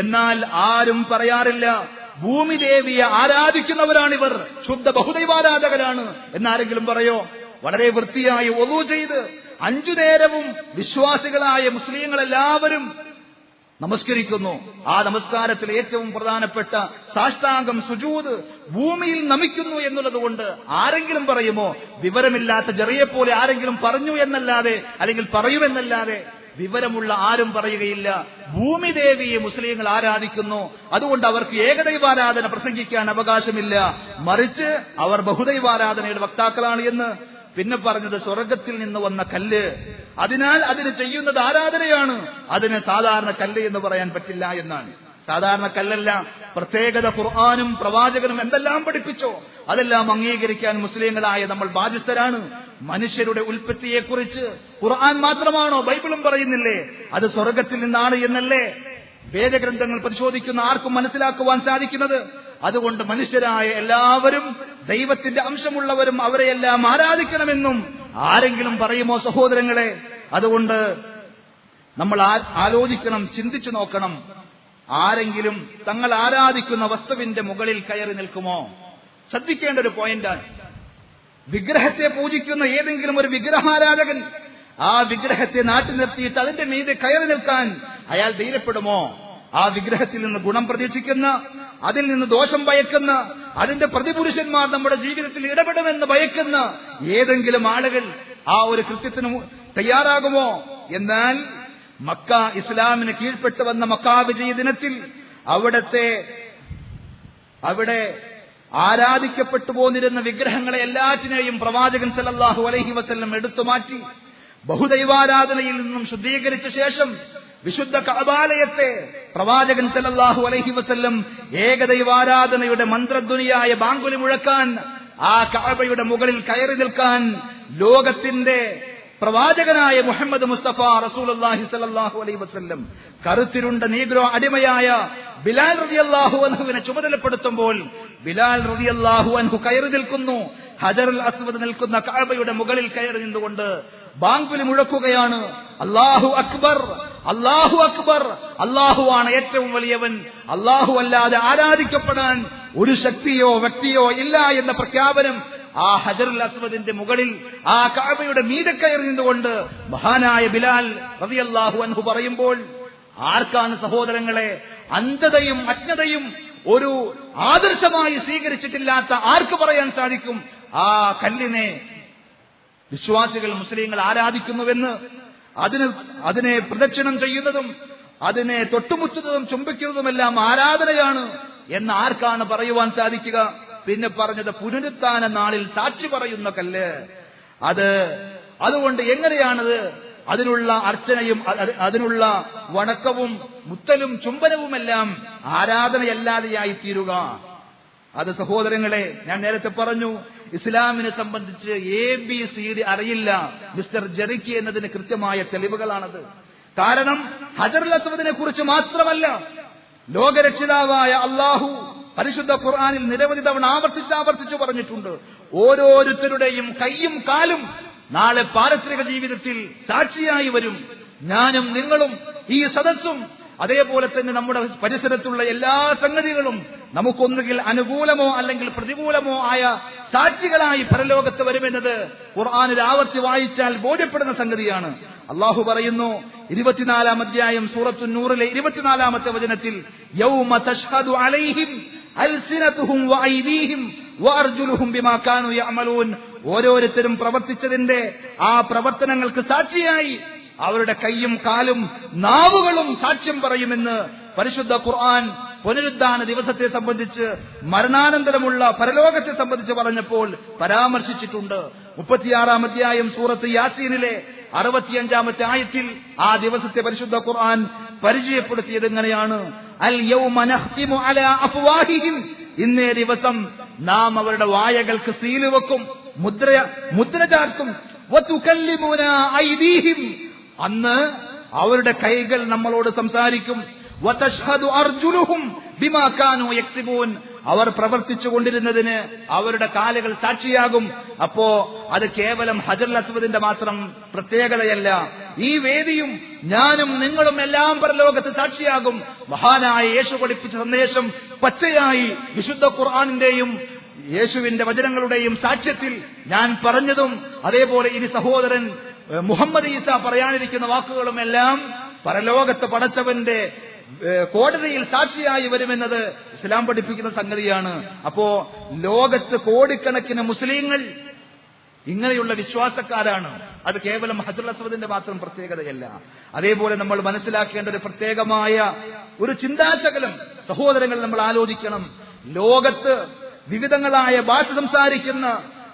എന്നാൽ ആരും പറയാറില്ല ഭൂമി ദേവിയെ ആരാധിക്കുന്നവരാണിവർ, ശുദ്ധ ബഹുദൈവാരാധകരാണ് എന്നാരെങ്കിലും പറയോ? വളരെ വൃത്തിയായി വുളൂ ചെയ്ത് 5 നേരവും വിശ്വാസികളായ മുസ്ലിങ്ങളെല്ലാവരും നമസ്കരിക്കുന്നു. ആ നമസ്കാരത്തിൽ ഏറ്റവും പ്രധാനപ്പെട്ട സാഷ്ടാംഗം സുജൂദ് ഭൂമിയിൽ നമിക്കുന്നു എന്നുള്ളത് കൊണ്ട് ആരെങ്കിലും പറയുമോ? വിവരമില്ലാത്ത ജറിയെപ്പോലെ ആരെങ്കിലും പറഞ്ഞു എന്നല്ലാതെ, അല്ലെങ്കിൽ പറയുമെന്നല്ലാതെ വിവരമുള്ള ആരും പറയുകയില്ല. ഭൂമി ദേവിയെ മുസ്ലിങ്ങൾ ആരാധിക്കുന്നു, അതുകൊണ്ട് അവർക്ക് ഏകദൈവാരാധന പ്രസംഗിക്കാൻ അവകാശമില്ല, മറിച്ച് അവർ ബഹുദൈവാരാധനയുടെ വക്താക്കളാണ് എന്ന്. പിന്നെ പറഞ്ഞത് സ്വർഗത്തിൽ നിന്ന് വന്ന കല്ല്, അതിനാൽ അതിന് ചെയ്യുന്നത് ആരാധനയാണ്, അതിന് സാധാരണ കല്ല് എന്ന് പറയാൻ പറ്റില്ല എന്നാണ്. സാധാരണ കല്ലല്ല, പ്രത്യേകത ഖുർആനും പ്രവാചകനും എന്തെല്ലാം പഠിപ്പിച്ചോ അതെല്ലാം അംഗീകരിക്കാൻ മുസ്ലിങ്ങളായ നമ്മൾ ബാധ്യസ്ഥരാണ്. മനുഷ്യരുടെ ഉൽപ്പത്തിയെക്കുറിച്ച് ഖുർആൻ മാത്രമാണോ ബൈബിളും പറയുന്നില്ലേ? അത് സ്വർഗത്തിൽ നിന്നാണ് എന്നല്ലേ വേദഗ്രന്ഥങ്ങൾ പരിശോധിക്കുന്ന ആർക്കും മനസ്സിലാക്കുവാൻ സാധിക്കുന്നത്? അതുകൊണ്ട് മനുഷ്യരായ എല്ലാവരും ദൈവത്തിന്റെ അംശമുള്ളവരും അവരെയെല്ലാം ആരാധിക്കണമെന്നും ആരെങ്കിലും പറയുമോ സഹോദരങ്ങളെ? അതുകൊണ്ട് നമ്മൾ ആലോചിക്കണം, ചിന്തിച്ചു നോക്കണം. ആരെങ്കിലും തങ്ങൾ ആരാധിക്കുന്ന വസ്തുവിന്റെ മുകളിൽ കയറി നിൽക്കുമോ? ശ്രദ്ധിക്കേണ്ട ഒരു പോയിന്റാണ്. വിഗ്രഹത്തെ പൂജിക്കുന്ന ഏതെങ്കിലും ഒരു വിഗ്രഹാരാധകൻ ആ വിഗ്രഹത്തെ നാട്ടി നിർത്തിയിട്ട് അതിന്റെ മീതെ കയറി നിൽക്കാൻ അയാൾ ധൈര്യപ്പെടുമോ? ആ വിഗ്രഹത്തിൽ നിന്ന് ഗുണം പ്രതീക്ഷിക്കുന്ന, അതിൽ നിന്ന് ദോഷം ഭയക്കുന്ന, അതിന്റെ പ്രതിപുരുഷന്മാർ നമ്മുടെ ജീവിതത്തിൽ ഇടപെടുമെന്ന് ഭയക്കുന്ന ഏതെങ്കിലും ആളുകൾ ആ ഒരു കൃത്യത്തിന് തയ്യാറാകുമോ? എന്നാൽ മക്ക ഇസ്ലാമിന് കീഴ്പ്പെട്ടു വന്ന മക്കാ വിജയ ദിനത്തിൽ അവിടെ ആരാധിക്കപ്പെട്ടു പോന്നിരുന്ന വിഗ്രഹങ്ങളെ എല്ലാറ്റിനെയും പ്രവാചകൻ സല്ലല്ലാഹു അലൈഹി വസല്ലം എടുത്തുമാറ്റി ബഹുദൈവാരാധനയിൽ നിന്നും ശുദ്ധീകരിച്ച ശേഷം വിശുദ്ധ കഅബാലയത്തെ പ്രവാചകൻ സല്ലല്ലാഹു അലൈഹി വസല്ലം ഏകദൈവാരാധനയുടെ മന്ത്രധ്വനിയായ ബാങ്കുലി മുഴക്കാൻ, ആ കഅബയുടെ മുകളിൽ കയറി നിൽക്കാൻ ലോകത്തിന്റെ പ്രവാചകനായ മുഹമ്മദ് മുസ്തഫ റസൂലുള്ളാഹി സ്വല്ലല്ലാഹു അലൈഹി വസല്ലം കറുത്തിരുണ്ട നീഗ്രോ അടിമയായ ബിലാൽ റളിയല്ലാഹു അൻഹുവിനെ ചുമതലപ്പെടുത്തുമ്പോൾ ബിലാൽ റളിയല്ലാഹു അൻഹു കയറി നിൽക്കുന്നു. ഹജറുൽ അസ്വദ് നിൽക്കുന്ന കഅബയുടെ മുകളിൽ കയറി നിന്നുകൊണ്ട് ബാങ്കുലി മുഴക്കുകയാണ്, അല്ലാഹു അക്ബർ, അല്ലാഹു അക്ബർ, അല്ലാഹുവാണ് ഏറ്റവും വലിയവൻ, അല്ലാഹു അല്ലാതെ ആരാധിക്കപ്പെടാൻ ഒരു ശക്തിയോ വ്യക്തിയോ ഇല്ല എന്ന പ്രഖ്യാപനം ആ ഹജറുൽ അസ്വദിന്റെ മുകളിൽ ആ കഅബയുടെ മീതെ കയറി നിന്നുകൊണ്ട് മഹാനായ ബിലാൽ റളിയല്ലാഹു അൻഹു പറയുമ്പോൾ ആർക്കാണ് സഹോദരങ്ങളെ അന്ധതയും അജ്ഞതയും ഒരു ആദർശമായി സ്വീകരിച്ചിട്ടില്ലാത്ത ആർക്ക് പറയാൻ സാധിക്കും ആ കല്ലിനെ വിശ്വാസികൾ മുസ്ലിങ്ങൾ ആരാധിക്കുന്നുവെന്ന്? അതിനെ പ്രദക്ഷിണം ചെയ്യുന്നതും അതിനെ തൊട്ടുമുറ്റുന്നതും ചുംബിക്കുന്നതുമെല്ലാം ആരാധനയാണ് എന്ന് ആർക്കാണ് പറയുവാൻ സാധിക്കുക? പിന്നെ പറഞ്ഞത് പുനരുത്ഥാന നാളിൽ സാക്ഷി പറയുന്ന കല്ല്. അതുകൊണ്ട് എങ്ങനെയാണത് അതിനുള്ള അർച്ചനയും അതിനുള്ള വണക്കവും മുത്തലും ചുംബനവുമെല്ലാം ആരാധനയല്ലാതെയായി തീരുക? അത് സഹോദരങ്ങളെ, ഞാൻ നേരത്തെ പറഞ്ഞു, ഇസ്ലാമിനെ സംബന്ധിച്ച് ABCD അറിയില്ല മിസ്റ്റർ ജെറിക്ക് എന്നതിന് കൃത്യമായ തെളിവുകളാണത്. കാരണം ഹജറുൽ അസ്വദിനെ കുറിച്ച് മാത്രമല്ല, ലോകരക്ഷിതാവായ അള്ളാഹു പരിശുദ്ധ ഖുർആനിൽ നിരവധി തവണ ആവർത്തിച്ചു പറഞ്ഞിട്ടുണ്ട്, ഓരോരുത്തരുടെയും കൈയും കാലും നാളെ പാരത്രിക ജീവിതത്തിൽ സാക്ഷിയായി വരും. ഞാനും നിങ്ങളും ഈ സദസ്സും അതേപോലെ തന്നെ നമ്മുടെ പരിസരത്തുള്ള എല്ലാ സംഗതികളും നമുക്കൊന്നുകിൽ അനുകൂലമോ അല്ലെങ്കിൽ പ്രതികൂലമോ ആയ സാക്ഷികളായി പരലോകത്ത് വരുമെന്നത് ഖുർആനിൽ ആവർത്തി വായിച്ചാൽ ബോധ്യപ്പെടുന്ന സംഗതിയാണ്. അള്ളാഹു പറയുന്നു 24-ാം അധ്യായം സൂറത്തു നൂറിലെ 24-ാമത്തെ വചനത്തിൽ, യൗമ തശ്ഹദു അലൈഹിം അൽസിനതുഹും വഅയ്ദീഹിം വഅർജുലുഹും ബിമാ കാനൂ യഅമലൂൻ. ഓരോരുത്തരും പ്രവർത്തിച്ചതിന്റെ ആ പ്രവർത്തനങ്ങൾക്ക് സാക്ഷിയായി അവരുടെ കൈയും കാലും നാവുകളും സാക്ഷ്യം പറയുമെന്ന് പരിശുദ്ധ ഖുർആൻ പുനരുദ്ധാന ദിവസത്തെ സംബന്ധിച്ച്, മരണാനന്തരമുള്ള പരലോകത്തെ സംബന്ധിച്ച് പറഞ്ഞപ്പോൾ പരാമർശിച്ചിട്ടുണ്ട്. 36-ാം അധ്യായം സൂറത്ത് യാസീനിലെ 65-ാമത്തെ ആയത്തിൽ ആ ദിവസത്തെ പരിശുദ്ധ ഖുർആൻ പരിചയപ്പെടുത്തിയത് ഇങ്ങനെയാണ്: അൽ യൗമ നഖ്തിമു അലാ അഫ്വാഹിഹിം. ഇന്നേ ദിവസം നാം അവരുടെ വായകൾക്ക് സീല് വെക്കും, മുദ്ര ചാർത്തും. വതുകല്ലിമുനാ ഐദീഹിം. അന്ന് അവരുടെ കൈകൾ നമ്മളോട് സംസാരിക്കും. വതശ്ഹദു അർജുലുഹും ബിമാ കാനൂ യക്സിബൂൻ. അവർ പ്രവർത്തിച്ചു കൊണ്ടിരുന്നതിന് അവരുടെ കാലുകൾ സാക്ഷിയാകും. അപ്പോ അത് കേവലം ഹജറുൽ അസ്വദിന്റെ മാത്രം പ്രത്യേകതയല്ല, ഈ വേദിയും ഞാനും നിങ്ങളും എല്ലാം പരലോകത്ത് സാക്ഷിയാകും. മഹാനായ യേശു പഠിപ്പിച്ച സന്ദേശം പച്ചയായി വിശുദ്ധ ഖുർആനിന്റെയും യേശുവിന്റെ വചനങ്ങളുടെയും സാക്ഷ്യത്തിൽ ഞാൻ പറഞ്ഞതും, അതേപോലെ ഇനി സഹോദരൻ മുഹമ്മദ് ഈസ പറയാനിരിക്കുന്ന വാക്കുകളും എല്ലാം പരലോകത്ത് പടച്ചവന്റെ കോടതിയിൽ സാക്ഷിയായി വരുമെന്നത് ഇസ്ലാം പഠിപ്പിക്കുന്ന സംഗതിയാണ്. അപ്പോ ലോകത്ത് കോടിക്കണക്കിന് മുസ്ലിങ്ങൾ ഇങ്ങനെയുള്ള വിശ്വാസക്കാരാണ്. അത് കേവലം ഹജറുൽ അസ്വദിന്റെ മാത്രം പ്രത്യേകതയല്ല. അതേപോലെ നമ്മൾ മനസ്സിലാക്കേണ്ട ഒരു പ്രത്യേകമായ ഒരു ചിന്താശകലം സഹോദരങ്ങൾ നമ്മൾ ആലോചിക്കണം. ലോകത്ത് വിവിധങ്ങളായ ഭാഷ സംസാരിക്കുന്ന,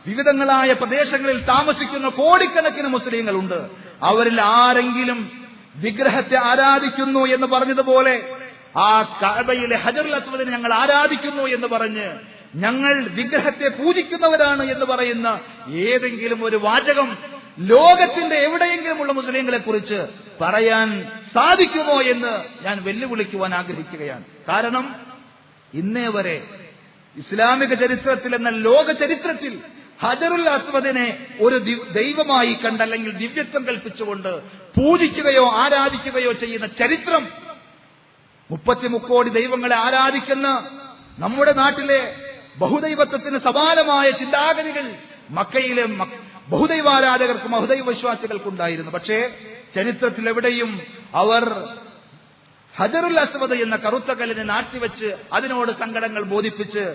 വിവിധങ്ങളായ പ്രദേശങ്ങളിൽ താമസിക്കുന്ന കോടിക്കണക്കിന് മുസ്ലിങ്ങളുണ്ട്. അവരിൽ ആരെങ്കിലും വിഗ്രഹത്തെ ആരാധിക്കുന്നു എന്ന് പറഞ്ഞതുപോലെ ആ കഅബയിലെ ഹജറുൽ അസ്വദിനെ ഞങ്ങൾ ആരാധിക്കുന്നു എന്ന് പറഞ്ഞ് ഞങ്ങൾ വിഗ്രഹത്തെ പൂജിക്കുന്നവരാണ് എന്ന് പറയുന്ന ഏതെങ്കിലും ഒരു വാചകം ലോകത്തിന്റെ എവിടെയെങ്കിലുമുള്ള മുസ്ലിങ്ങളെ കുറിച്ച് പറയാൻ സാധിക്കുമോ എന്ന് ഞാൻ വെല്ലുവിളിക്കുവാൻ ആഗ്രഹിക്കുകയാണ്. കാരണം ഇന്നേ വരെ ഇസ്ലാമിക ചരിത്രത്തിൽ എന്ന ലോക ചരിത്രത്തിൽ ഹജറുൽ അസ്വദിനെ ഒരു ദൈവമായി കണ്ടല്ലെങ്കിൽ ദിവ്യത്വം കൽപ്പിച്ചുകൊണ്ട് പൂജിക്കുകയോ ആരാധിക്കുകയോ ചെയ്യുന്ന ചരിത്രം, 33 കോടി ദൈവങ്ങളെ ആരാധിക്കുന്ന നമ്മുടെ നാട്ടിലെ ബഹുദൈവത്വത്തിന് സമാനമായ ചിന്താഗതികൾ മക്കയിലെ ബഹുദൈവാരാധകർക്കും ബഹുദൈവ വിശ്വാസികൾക്കുണ്ടായിരുന്നു. പക്ഷേ ചരിത്രത്തിൽ എവിടെയും അവർ ഹജറുൽ അസ്വദ് എന്ന കറുത്ത കല്ലിനെ നാട്ടിവെച്ച് അതിനോട് സങ്കടങ്ങൾ ബോധിപ്പിച്ച്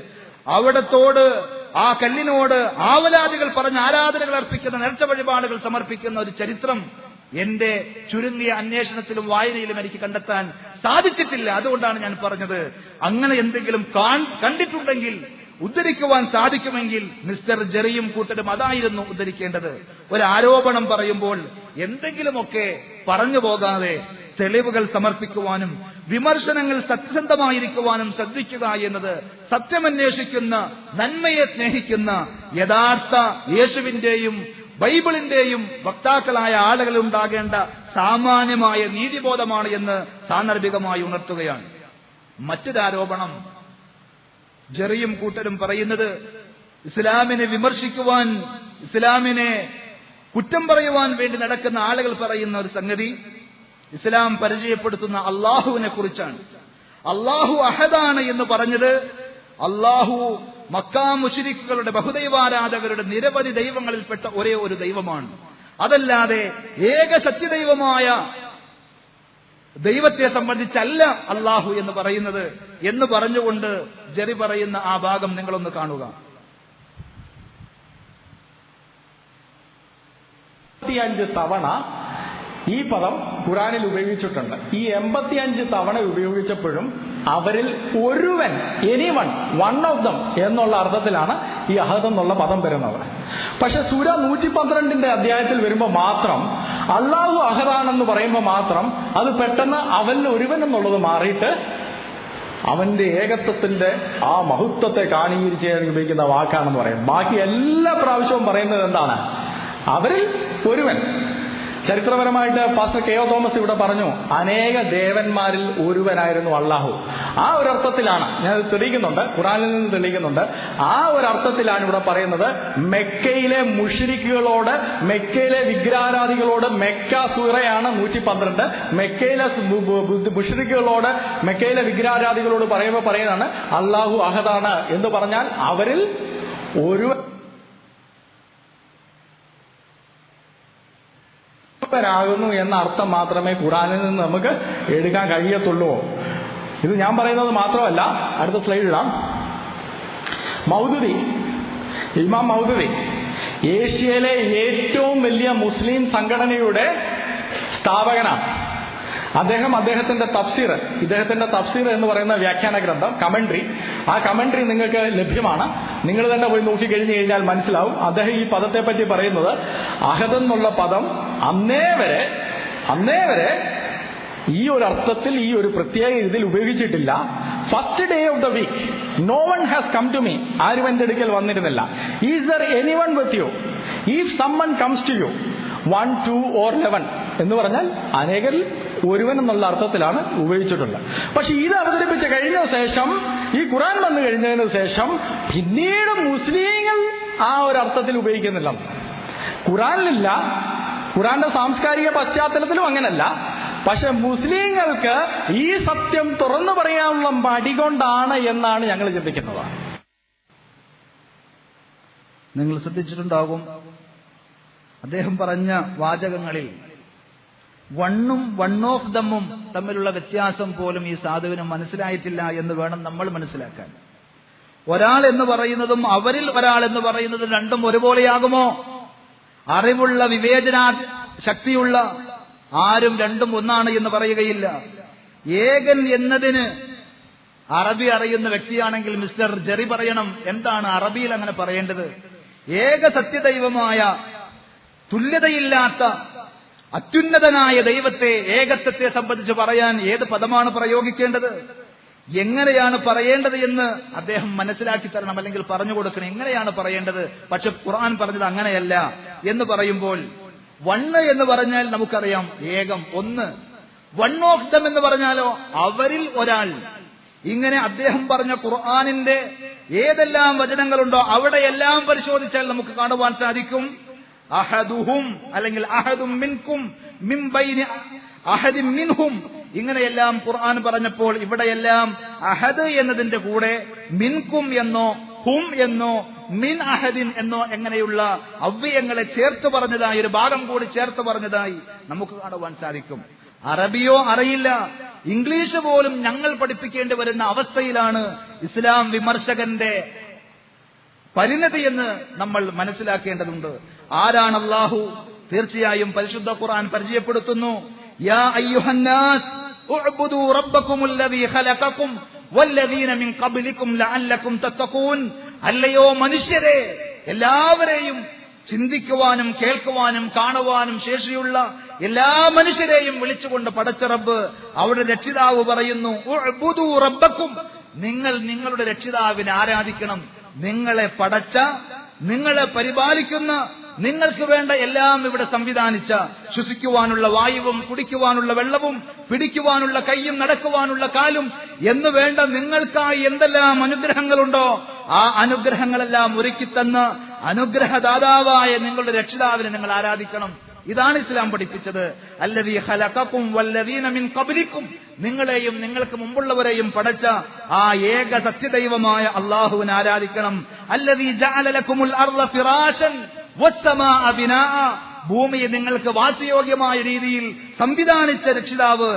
അവിടത്തോട് ആ കല്ലിനോട് ആവലാദികൾ പറഞ്ഞ് ആരാധനകൾ അർപ്പിക്കുന്ന, നേർച്ച വഴിപാടുകൾ സമർപ്പിക്കുന്ന ഒരു ചരിത്രം എന്റെ ചുരുങ്ങിയ അന്വേഷണത്തിലും വായനയിലും എനിക്ക് കണ്ടെത്താൻ സാധിച്ചിട്ടില്ല. അതുകൊണ്ടാണ് ഞാൻ പറഞ്ഞത്, അങ്ങനെ എന്തെങ്കിലും കണ്ടിട്ടുണ്ടെങ്കിൽ ഉദ്ധരിക്കുവാൻ സാധിക്കുമെങ്കിൽ മിസ്റ്റർ ജെറിയും കൂട്ടരും അതായിരുന്നു ഉദ്ധരിക്കേണ്ടത്. ഒരു ആരോപണം പറയുമ്പോൾ എന്തെങ്കിലുമൊക്കെ പറഞ്ഞു പോകാതെ തെളിവുകൾ സമർപ്പിക്കുവാനും വിമർശനങ്ങൾ സത്യസന്ധമായിരിക്കുവാനും ശ്രദ്ധിക്കുക എന്നത് സത്യമന്വേഷിക്കുന്ന, നന്മയെ സ്നേഹിക്കുന്ന യഥാർത്ഥ യേശുവിന്റെയും ബൈബിളിന്റെയും വക്താക്കളായ ആളുകൾ ഉണ്ടാകേണ്ട സാമാന്യമായ നീതിബോധമാണ് എന്ന് സാന്ദർഭികമായി ഉണർത്തുകയാണ്. മറ്റൊരാരോപണം ജെറിയും കൂട്ടരും പറയുന്നത്, ഇസ്ലാമിനെ വിമർശിക്കുവാൻ, ഇസ്ലാമിനെ കുറ്റം പറയുവാൻ വേണ്ടി നടക്കുന്ന ആളുകൾ പറയുന്ന ഒരു സംഗതി, ഇസ്ലാം പരിചയപ്പെടുത്തുന്ന അള്ളാഹുവിനെ കുറിച്ചാണ്. അള്ളാഹു അഹദാണ് എന്ന് പറഞ്ഞത് അള്ളാഹു മക്കാ മുശ്രിക്കുകളുടെ ബഹുദൈവാരാധകരുടെ നിരവധി ദൈവങ്ങളിൽപ്പെട്ട ഒരേ ഒരു ദൈവമാണ്. അതല്ലാതെ ഏക സത്യദൈവമായ ദൈവത്തെ സംബന്ധിച്ചല്ല അള്ളാഹു എന്ന് പറയുന്നത് എന്ന് പറഞ്ഞുകൊണ്ട് ജെറി പറയുന്ന ആ ഭാഗം നിങ്ങളൊന്ന് കാണുക. 85 തവണ ഈ പദം ഖുറാനിൽ ഉപയോഗിച്ചിട്ടുണ്ട്. ഈ 85 തവണ ഉപയോഗിച്ചപ്പോഴും അവരിൽ ഒരുവൻ, എനിവൺ, വൺ ഓഫ് ദം എന്നുള്ള അർത്ഥത്തിലാണ് ഈ അഹദ് എന്നുള്ള പദം വരുന്നത്. പക്ഷെ സൂര 112 അധ്യായത്തിൽ വരുമ്പോൾ മാത്രം അള്ളാഹു അഹദാണെന്ന് പറയുമ്പോൾ മാത്രം അത് പെട്ടെന്ന് അവനിൽ ഒരുവൻ എന്നുള്ളത് മാറിയിട്ട് അവന്റെ ഏകത്വത്തിന്റെ ആ മഹത്വത്തെ കാണീകരിച്ച് ഉപയോഗിക്കുന്ന വാക്കാണെന്ന് പറയും. ബാക്കി എല്ലാ പ്രാവശ്യവും പറയുന്നത് എന്താണ്? അവരിൽ ഒരുവൻ. ചരിത്രപരമായിട്ട് പാസ്റ്റർ കെ ഒ തോമസ് ഇവിടെ പറഞ്ഞു, അനേക ദേവന്മാരിൽ ഒരുവനായിരുന്നു അള്ളാഹു. ആ ഒരു അർത്ഥത്തിലാണ്, ഞാൻ തെളിയിക്കുന്നുണ്ട്, ഖുറാനിൽ നിന്ന് തെളിയിക്കുന്നുണ്ട്, ആ ഒരു അർത്ഥത്തിലാണ് ഇവിടെ പറയുന്നത്. മെക്കയിലെ മുശ്രിക്കുകളോട്, മെക്കയിലെ വിഗ്രഹാരാധികളോട്, മെക്ക സൂറയാണ് 112, മെക്കയിലെ മുശ്രിക്കുകളോട്, മെക്കയിലെ വിഗ്രഹാരാധികളോട് പറയുമ്പോൾ പറയുന്നതാണ് അള്ളാഹു അഹദാണ് എന്ന് പറഞ്ഞാൽ അവരിൽ ഒരുവൻ ാകുന്നു എന്ന അർത്ഥം മാത്രമേ ഖുറാനിൽ നിന്ന് നമുക്ക് എടുക്കാൻ കഴിയത്തുള്ളൂ. ഇത് ഞാൻ പറയുന്നത് മാത്രമല്ല, അടുത്ത സ്ലൈഡ് ഇടാം. മൗദൂദി, ഇമാം മൗദൂദി ഏഷ്യയിലെ ഏറ്റവും വലിയ മുസ്ലിം സംഘടനയുടെ സ്ഥാപകനാണ്. അദ്ദേഹത്തിന്റെ തഫ്സീർ എന്ന് പറയുന്ന വ്യാഖ്യാന ഗ്രന്ഥം, കമന്ററി, ആ കമന്ററി നിങ്ങൾക്ക് ലഭ്യമാണ്. നിങ്ങൾ തന്നെ പോയി നോക്കിക്കഴിഞ്ഞു കഴിഞ്ഞാൽ മനസ്സിലാവും. അദ്ദേഹം ഈ പദത്തെ പറ്റി പറയുന്നത്, അഹദ് എന്നുള്ള പദം അന്നേ വരെ ഈ ഒരു അർത്ഥത്തിൽ, ഈ ഒരു പ്രത്യേക ഇതിൽ ഉപയോഗിച്ചിട്ടില്ല. First day of the week no one has come to me, ആരും എന്റെ അടുക്കൽ വന്നിരുന്നില്ല. Is there anyone with you, if someone comes to you 1, 2 or 11 എന്ന് പറഞ്ഞാൽ അനേകരിൽ ഒരുവൻ എന്നുള്ള അർത്ഥത്തിലാണ് ഉപയോഗിച്ചിട്ടുള്ളത്. പക്ഷെ ഇത് അവതരിപ്പിച്ച കഴിഞ്ഞ ശേഷം, ഈ ഖുറാൻ വന്നു കഴിഞ്ഞതിന് ശേഷം പിന്നീട് മുസ്ലിങ്ങൾ ആ ഒരു അർത്ഥത്തിൽ ഉപയോഗിക്കുന്നില്ല. ഖുറാനിലില്ല, ഖുറാന്റെ സാംസ്കാരിക പശ്ചാത്തലത്തിലും അങ്ങനല്ല. പക്ഷെ മുസ്ലിങ്ങൾക്ക് ഈ സത്യം തുറന്നു പറയാനുള്ള മടി കൊണ്ടാണ് എന്നാണ് ഞങ്ങൾ ചിന്തിക്കുന്നത്. നിങ്ങൾ ശ്രദ്ധിച്ചിട്ടുണ്ടാകും, അദ്ദേഹം പറഞ്ഞ വാചകങ്ങളിൽ വണ്ണും വൺ ഓഫ് ദമ്മും തമ്മിലുള്ള വ്യത്യാസം പോലും ഈ സാധുവിന് മനസ്സിലായിട്ടില്ല എന്ന് വേണം നമ്മൾ മനസ്സിലാക്കാൻ. ഒരാൾ എന്ന് പറയുന്നതും അവരിൽ ഒരാൾ എന്ന് പറയുന്നതും രണ്ടും ഒരുപോലെയാകുമോ? അറിവുള്ള, വിവേചന ശക്തിയുള്ള ആരും രണ്ടും ഒന്നാണ് എന്ന് പറയുകയില്ല. ഏകൻ എന്നതിന് അറബി അറിയുന്ന വ്യക്തിയാണെങ്കിൽ മിസ്റ്റർ ജെറി പറയണം, എന്താണ് അറബിയിൽ അങ്ങനെ പറയേണ്ടത്? ഏക സത്യദൈവമായ, തുല്യതയില്ലാത്ത, അത്യുന്നതനായ ദൈവത്തെ, ഏകത്വത്തെ സംബന്ധിച്ച് പറയാൻ ഏത് പദമാണ് പ്രയോഗിക്കേണ്ടത്? എങ്ങനെയാണ് പറയേണ്ടത് എന്ന് അദ്ദേഹം മനസ്സിലാക്കി തരണം, അല്ലെങ്കിൽ പറഞ്ഞു കൊടുക്കണം. എങ്ങനെയാണ് പറയേണ്ടത്? പക്ഷെ ഖുർആൻ പറഞ്ഞത് അങ്ങനെയല്ല എന്ന് പറയുമ്പോൾ, വണ്ണ് എന്ന് പറഞ്ഞാൽ നമുക്കറിയാം ഏകം, ഒന്ന്. വൺ ഓഫ് ദം എന്ന് പറഞ്ഞാലോ അവരിൽ ഒരാൾ. ഇങ്ങനെ അദ്ദേഹം പറഞ്ഞ ഖുർആനിന്റെ ഏതെല്ലാം വചനങ്ങളുണ്ടോ അവിടെയെല്ലാം പരിശോധിച്ചാൽ നമുക്ക് കാണുവാൻ സാധിക്കും അഹദുഹും, അല്ലെങ്കിൽ അഹദും മിൻകും, മിൻ ബൈനി അഹദിൻ മിൻഹും. ഇങ്ങനെയെല്ലാം ഖുർആൻ പറഞ്ഞപ്പോൾ ഇവിടെയെല്ലാം അഹദ് എന്നതിന്റെ കൂടെ മിൻകും എന്നോ ഹും എന്നോ മിൻ അഹദിൻ എന്നോ എങ്ങനെയുള്ള അവ്യയങ്ങളെ ചേർത്ത് പറഞ്ഞതായി, ഒരു ഭാഗം കൂടി ചേർത്ത് പറഞ്ഞതായി നമുക്ക് കാണുവാൻ സാധിക്കും. അറബിയോ അറിയില്ല, ഇംഗ്ലീഷ് പോലും ഞങ്ങൾ പഠിപ്പിക്കേണ്ടി വരുന്ന അവസ്ഥയിലാണ് ഇസ്ലാം വിമർശകന്റെ പരിണതി എന്ന് നമ്മൾ മനസ്സിലാക്കേണ്ടതുണ്ട്. ആരാണ് അല്ലാഹു? തീർച്ചയായും പരിശുദ്ധ ഖുർആൻ പരിചയപ്പെടുത്തുന്നു, യാ അയ്യുഹന്നാസ് ഉഅ്ബുദൂ റബ്ബക്കുമുല്ലദീ ഖലഖക്കും വല്ലദീന മിൻ ഖബ്ലിക്കും ലഅല്ലക്കും തത്തഖൂൻ. അല്ലയോ മനുഷ്യരെ, എല്ലാവരെയും ചിന്തിക്കുവാനും കേൾക്കുവാനും കാണുവാനും ശേഷിയുള്ള എല്ലാ മനുഷ്യരെയും വിളിച്ചുകൊണ്ട് പടച്ച റബ്ബ്, അവിടെ രക്ഷിതാവ് പറയുന്നു, ഉഅ്ബുദൂ റബ്ബക്കും, നിങ്ങൾ നിങ്ങളുടെ രക്ഷിതാവിനെ ആരാധിക്കണം. നിങ്ങളെ പടച്ച, നിങ്ങളെ പരിപാലിക്കുന്ന, നിങ്ങൾക്ക് വേണ്ട എല്ലാം ഇവിടെ സംവിധാനിച്ച, ശ്വസിക്കുവാനുള്ള വായുവും കുടിക്കുവാനുള്ള വെള്ളവും പിടിക്കുവാനുള്ള കൈയും നടക്കുവാനുള്ള കാലും എന്ന് വേണ്ട നിങ്ങൾക്കായി എന്തെല്ലാം അനുഗ്രഹങ്ങളുണ്ടോ ആ അനുഗ്രഹങ്ങളെല്ലാം ഒരുക്കിത്തന്ന അനുഗ്രഹദാതാവായ നിങ്ങളുടെ രക്ഷിതാവിനെ നിങ്ങൾ ആരാധിക്കണം. ഇതാണ് ഇസ്ലാം പഠിപ്പിച്ചത്. അല്ലദീ ഖലഖക്കും വല്ലദീന മിൻ ഖബ്ലിക്കും, നിങ്ങളെയും നിങ്ങൾക്ക് മുമ്പുള്ളവരെയും പടച്ച ആ ഏക സത്യദൈവമായ അല്ലാഹുവിനെ ആരാധിക്കണം. അല്ലദീ ജഅല ലക്കുമുൽ അർള ഫിറാശൻ വസ്സമാഅ ബിനാഅ, ഭൂമിയെ നിങ്ങൾക്ക് വാസയോഗ്യമായ രീതിയിൽ സംവിധാനിച്ച രക്ഷിതാവ്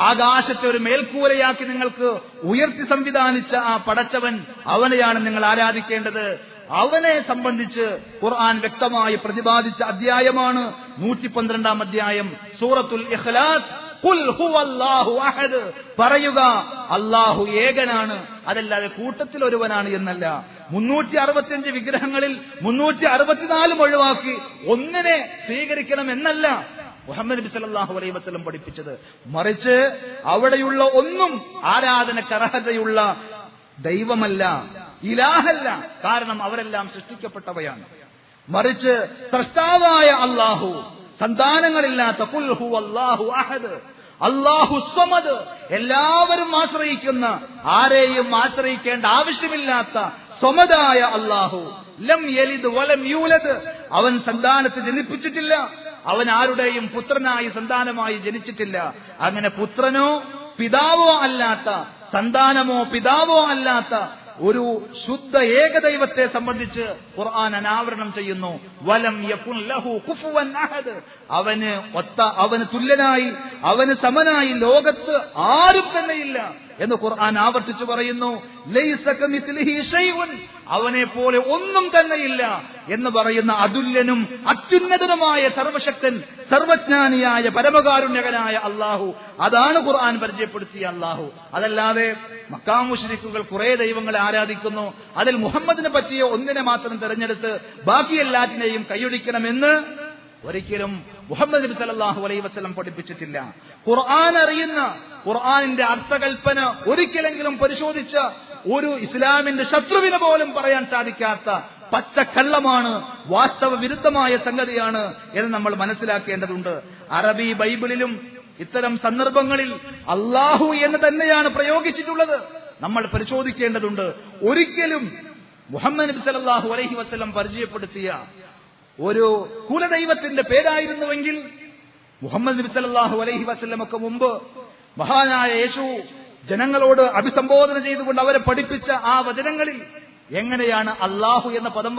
ആകാശത്തെ ഒരു മേൽക്കൂരയാക്കി നിങ്ങൾക്ക് ഉയർത്തി സംവിധാനിച്ച ആ പടച്ചവൻ, അവനെയാണ് നിങ്ങൾ ആരാധിക്കേണ്ടത്. അവനെ സംബന്ധിച്ച് ഖുർആൻ വ്യക്തമായി പ്രതിപാദിച്ച അധ്യായമാണ് 112-ാം അധ്യായം സൂറത്തുൽ ഇഖ്ലാസ്. ഖുൽ ഹുവല്ലാഹു അഹദ്, പറയുക അല്ലാഹു ഏകനാണ്, അതല്ലാതെ കൂട്ടത്തിൽ ഒരുവനാണ് എന്നല്ല. 365 വിഗ്രഹങ്ങളിൽ 364 ഒഴിവാക്കി ഒന്നിനെ സ്വീകരിക്കണം എന്നല്ല മുഹമ്മദ് നബി സല്ലല്ലാഹു അലൈഹി വസല്ലം പഠിപ്പിച്ചത്. മറിച്ച് അവിടെയുള്ള ഒന്നും ആരാധനക്കർഹതയുള്ള ദൈവമല്ല, ഇലാഹല്ല. കാരണം അവരെല്ലാം സൃഷ്ടിക്കപ്പെട്ടവയാണ്. മറിച്ച് സ്രഷ്ടാവായ അല്ലാഹു, സന്താനങ്ങളില്ലാത്ത ഖുൽ ഹുവല്ലാഹു അഹദ്, അല്ലാഹു സ്വമദ്, എല്ലാവരും ആശ്രയിക്കുന്ന, ആരെയും ആശ്രയിക്കേണ്ട ആവശ്യമില്ലാത്ത സ്വമദായ അല്ലാഹു. ലം യലിദ് വലം യൂലദ്, അവൻ സന്താനത്തെ ജനിപ്പിച്ചിട്ടില്ല, അവൻ ആരുടെയും പുത്രനായി സന്താനമായി ജനിച്ചിട്ടില്ല. അങ്ങനെ പുത്രനോ പിതാവോ അല്ലാത്ത, സന്താനമോ പിതാവോ അല്ലാത്ത ഒരു ശുദ്ധ ഏകദൈവത്തെ സംബന്ധിച്ച് ഖുർആൻ അനാവരണം ചെയ്യുന്നു. വലം യകുൻ ലഹു കുഫുവൻ അഹദ്, അവന് തുല്യനായി, അവന് സമനായി ലോകത്ത് ആരും തന്നെയില്ല എന്ന് ഖുർആൻ ആവർത്തിച്ചു പറയുന്നു. ലൈസ കമിത്ലിഹി ശൈഉൻ, അവനെ പോലെ ഒന്നും തന്നെയില്ല എന്ന് പറയുന്ന അതുല്യനും അത്യുന്നതനുമായ സർവശക്തൻ, സർവജ്ഞാനിയായ പരമകാരുണ്യകനായ അല്ലാഹു, അതാണ് ഖുർആൻ പരിചയപ്പെടുത്തിയ അല്ലാഹു. അതല്ലാതെ മക്കാ മുശ്രിക്കുകൾ കുറെ ദൈവങ്ങളെ ആരാധിക്കുന്നു, അതിൽ മുഹമ്മദിനെ പറ്റിയ ഒന്നിനെ മാത്രം തെരഞ്ഞെടുത്ത് ബാക്കി എല്ലാറ്റിനെയും കൈയൊടിക്കണമെന്ന് ഒരിക്കലും മുഹമ്മദ് നബി സല്ലല്ലാഹു അലൈഹി വസല്ലം പഠിപ്പിച്ചിട്ടില്ല. ഖുർആൻ അറിയുന്ന, ഖുർആനിന്റെ അർത്ഥകൽപ്പന ഒരിക്കലെങ്കിലും പരിശോധിച്ച ഒരു ഇസ്ലാമിന്റെ ശത്രുവിന് പോലും പറയാൻ സാധിക്കാത്ത പച്ചക്കള്ളമാണ്, വാസ്തവ വിരുദ്ധമായ സംഗതിയാണ് എന്ന് നമ്മൾ മനസ്സിലാക്കേണ്ടതുണ്ട്. അറബി ബൈബിളിലും ഇത്തരം സന്ദർഭങ്ങളിൽ അല്ലാഹു എന്ന് തന്നെയാണ് പ്രയോഗിച്ചിട്ടുള്ളത്. നമ്മൾ പരിശോധിക്കേണ്ടതുണ്ട്. ഒരിക്കലും മുഹമ്മദ് നബി സല്ലല്ലാഹു അലൈഹി വസല്ലം പരിചയപ്പെടുത്തിയ ഒരു കുലദൈവത്തിന്റെ പേരായിരുന്നുവെങ്കിൽ മുഹമ്മദ് നബി സല്ലല്ലാഹു അലൈഹി വസല്ലമക്ക് മുമ്പ് മഹാനായ യേശു ജനങ്ങളോട് അഭിസംബോധന ചെയ്തുകൊണ്ട് അവരെ പഠിപ്പിച്ച ആ വചനങ്ങളിൽ എങ്ങനെയാണ് അല്ലാഹു എന്ന പദം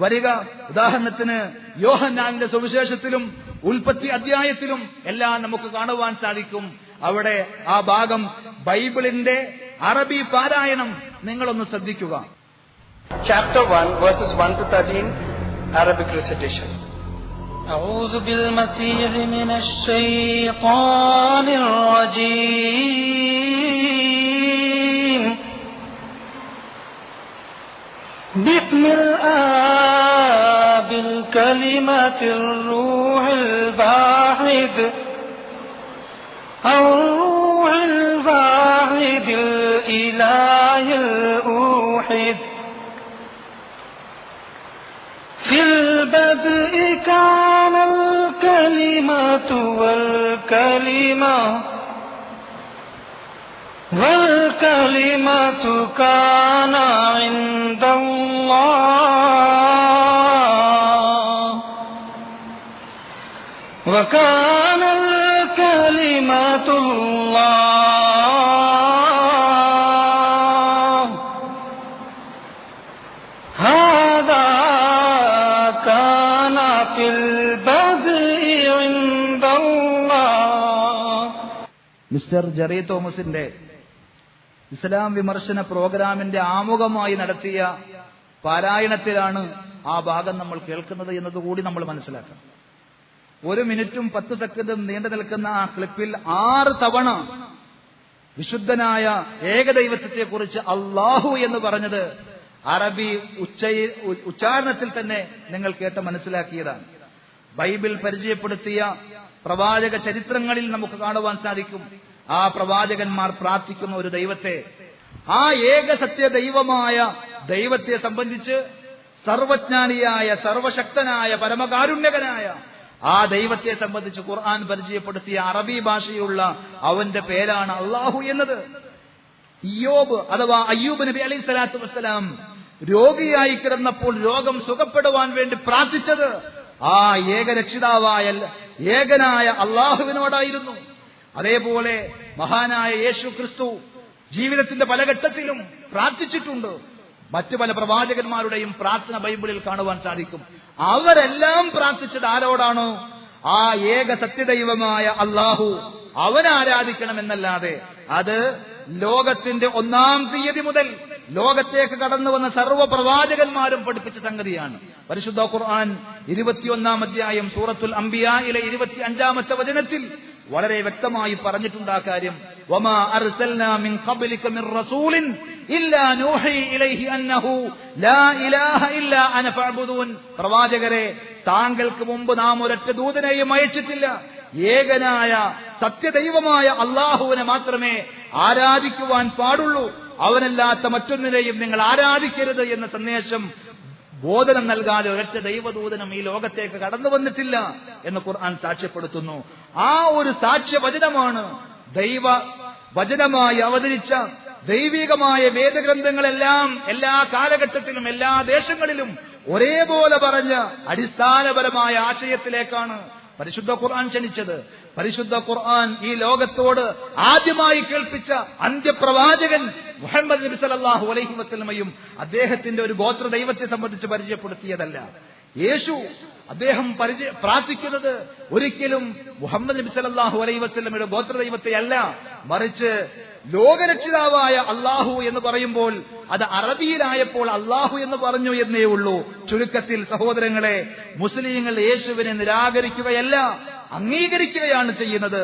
വരിക? ഉദാഹരണത്തിന് യോഹന്നാന്റെ സുവിശേഷത്തിലും ഉൽപ്പത്തി അധ്യായത്തിലും എല്ലാം നമുക്ക് കാണുവാൻ സാധിക്കും. അവിടെ ആ ഭാഗം ബൈബിളിന്റെ അറബി പാരായണം നിങ്ങളൊന്ന് ശ്രദ്ധിക്കുക. Chapter 1 verses 1 to 13 Arabic recitation. أعوذ بالمسيح من الشيطان الرجيم. بسم الآب الكلمة الروح الواحد الروح الواحد الإله الأوحد. في البدء كان الكلمة والكلمة كان عند الله وكان الكلمة الله. هذا كان في البدء عند الله. Mister Jerry തോമസിന്റെ ഇസ്ലാം വിമർശന പ്രോഗ്രാമിന്റെ ആമുഖമായി നടത്തിയ പാരായണത്തിലാണ് ആ ഭാഗം നമ്മൾ കേൾക്കുന്നത് എന്നതുകൂടി നമ്മൾ മനസ്സിലാക്കണം. 1 മിനിറ്റും 10 സെക്കൻഡും നീണ്ടു നിൽക്കുന്ന ആ ക്ലിപ്പിൽ 6 തവണ വിശുദ്ധനായ ഏകദൈവത്വത്തെക്കുറിച്ച് അല്ലാഹു എന്ന് പറഞ്ഞത് അറബി ഉച്ചാരണത്തിൽ തന്നെ നിങ്ങൾ കേട്ട് മനസ്സിലാക്കിയതാണ്. ബൈബിൾ പരിചയപ്പെടുത്തിയ പ്രവാചക ചരിത്രങ്ങളിൽ നമുക്ക് കാണുവാൻ സാധിക്കും. ആ പ്രവാചകന്മാർ പ്രാർത്ഥിക്കുന്ന ഒരു ദൈവത്തെ, ആ ഏകസത്യ ദൈവമായ ദൈവത്തെ സംബന്ധിച്ച് സർവജ്ഞാനിയായ, സർവശക്തനായ, പരമകാരുണ്യകനായ ആ ദൈവത്തെ സംബന്ധിച്ച് ഖുർആൻ പരിചയപ്പെടുത്തിയ അറബി ഭാഷയുള്ള അവന്റെ പേരാണ് അല്ലാഹു എന്നത്. ഇയ്യോബ് അഥവാ അയ്യൂബ് നബി അലൈഹി സ്വലാത്തു വസ്സലാം രോഗിയായി കിടന്നപ്പോൾ രോഗം സുഖപ്പെടുവാൻ വേണ്ടി പ്രാർത്ഥിച്ചത് ആ ഏകരക്ഷിതാവായ ഏകനായ അള്ളാഹുവിനോടായിരുന്നു. അതേപോലെ മഹാനായ യേശു ക്രിസ്തു ജീവിതത്തിന്റെ പല ഘട്ടത്തിലും പ്രാർത്ഥിച്ചിട്ടുണ്ട്. മറ്റു പല പ്രവാചകന്മാരുടെയും പ്രാർത്ഥന ബൈബിളിൽ കാണുവാൻ സാധിക്കും. അവരെല്ലാം പ്രാർത്ഥിച്ചത് ആരോടാണോ? ആ ഏക സത്യദൈവമായ അല്ലാഹു അവനെ ആരാധിക്കണമെന്നല്ലാതെ അത് ലോകത്തിന്റെ 1-ാം തീയതി മുതൽ ലോകത്തേക്ക് കടന്നു വന്ന സർവ്വ പ്രവാചകന്മാരും പഠിപ്പിച്ച സംഗതിയാണ്. പരിശുദ്ധ ഖുർആൻ 21-ാം അധ്യായം സൂറത്തുൽ അംബിയായിലെ 25-ാമത്തെ വചനത്തിൽ വളരെ വ്യക്തമായി പറഞ്ഞിട്ടുണ്ട് ആ കാര്യം. വമാ അർസൽനാ മിൻ ഖബ്ലിക മിർ റസൂലിൻ ഇല്ലാ നൂഹി ഇലൈഹി അന്നഹു ലാ ഇലാഹ ഇല്ലാ അന ഫഅബ്ദൂൻ. പ്രവാചകരെ, താങ്കൾക്ക് മുമ്പ് നാം ഒരൊറ്റ ദൂതനെയും അയച്ചിട്ടില്ല. ഏകനായ സത്യദൈവമായ അല്ലാഹുവിനെ മാത്രമേ ആരാധിക്കുവാൻ പാടുള്ളൂ. അവനല്ലാത്ത മറ്റൊന്നിനെയും നിങ്ങൾ ആരാധിക്കരുത് എന്ന സന്ദേശം ബോധനം നൽകാതെ ഒരൊറ്റ ദൈവദൂതനും ഈ ലോകത്തേക്ക് കടന്നു വന്നിട്ടില്ല എന്ന് ഖുർആൻ സാക്ഷ്യപ്പെടുത്തുന്നു. ആ ഒരു സാക്ഷ്യവചനമാണ് ദൈവ വചനമായി അവതരിച്ച ദൈവികമായ വേദഗ്രന്ഥങ്ങളെല്ലാം എല്ലാ കാലഘട്ടത്തിലും എല്ലാ ദേശങ്ങളിലും ഒരേപോലെ പറഞ്ഞ അടിസ്ഥാനപരമായ ആശയത്തിലേക്കാണ് പരിശുദ്ധ ഖുർആൻ ക്ഷണിച്ചത്. പരിശുദ്ധ ഖുർആൻ ഈ ലോകത്തോട് ആദ്യമായി കേൾപ്പിച്ച അന്ത്യപ്രവാചകൻ മുഹമ്മദ് നബി സല്ലല്ലാഹു അലൈഹി വസല്ലമയും അദ്ദേഹത്തിന്റെ ഒരു ഗോത്ര ദൈവത്തെ സംബന്ധിച്ച് പരിചയപ്പെടുത്തിയതല്ല. യേശു അദ്ദേഹം പ്രാർത്ഥിക്കുന്നത് ഒരിക്കലും മുഹമ്മദ് നബി സല്ലല്ലാഹു അലൈഹി വസല്ലമയുടെ ഗോത്ര ദൈവത്തെയല്ല, മറിച്ച് ലോകരക്ഷിതാവായ അള്ളാഹു എന്ന് പറയുമ്പോൾ അത് അറബിയിലായപ്പോൾ അള്ളാഹു എന്ന് പറഞ്ഞു എന്നേ ഉള്ളൂ. ചുരുക്കത്തിൽ സഹോദരങ്ങളെ, മുസ്ലിങ്ങൾ യേശുവിനെ നിരാകരിക്കുകയല്ല, അംഗീകരിക്കുകയാണ് ചെയ്യുന്നത്.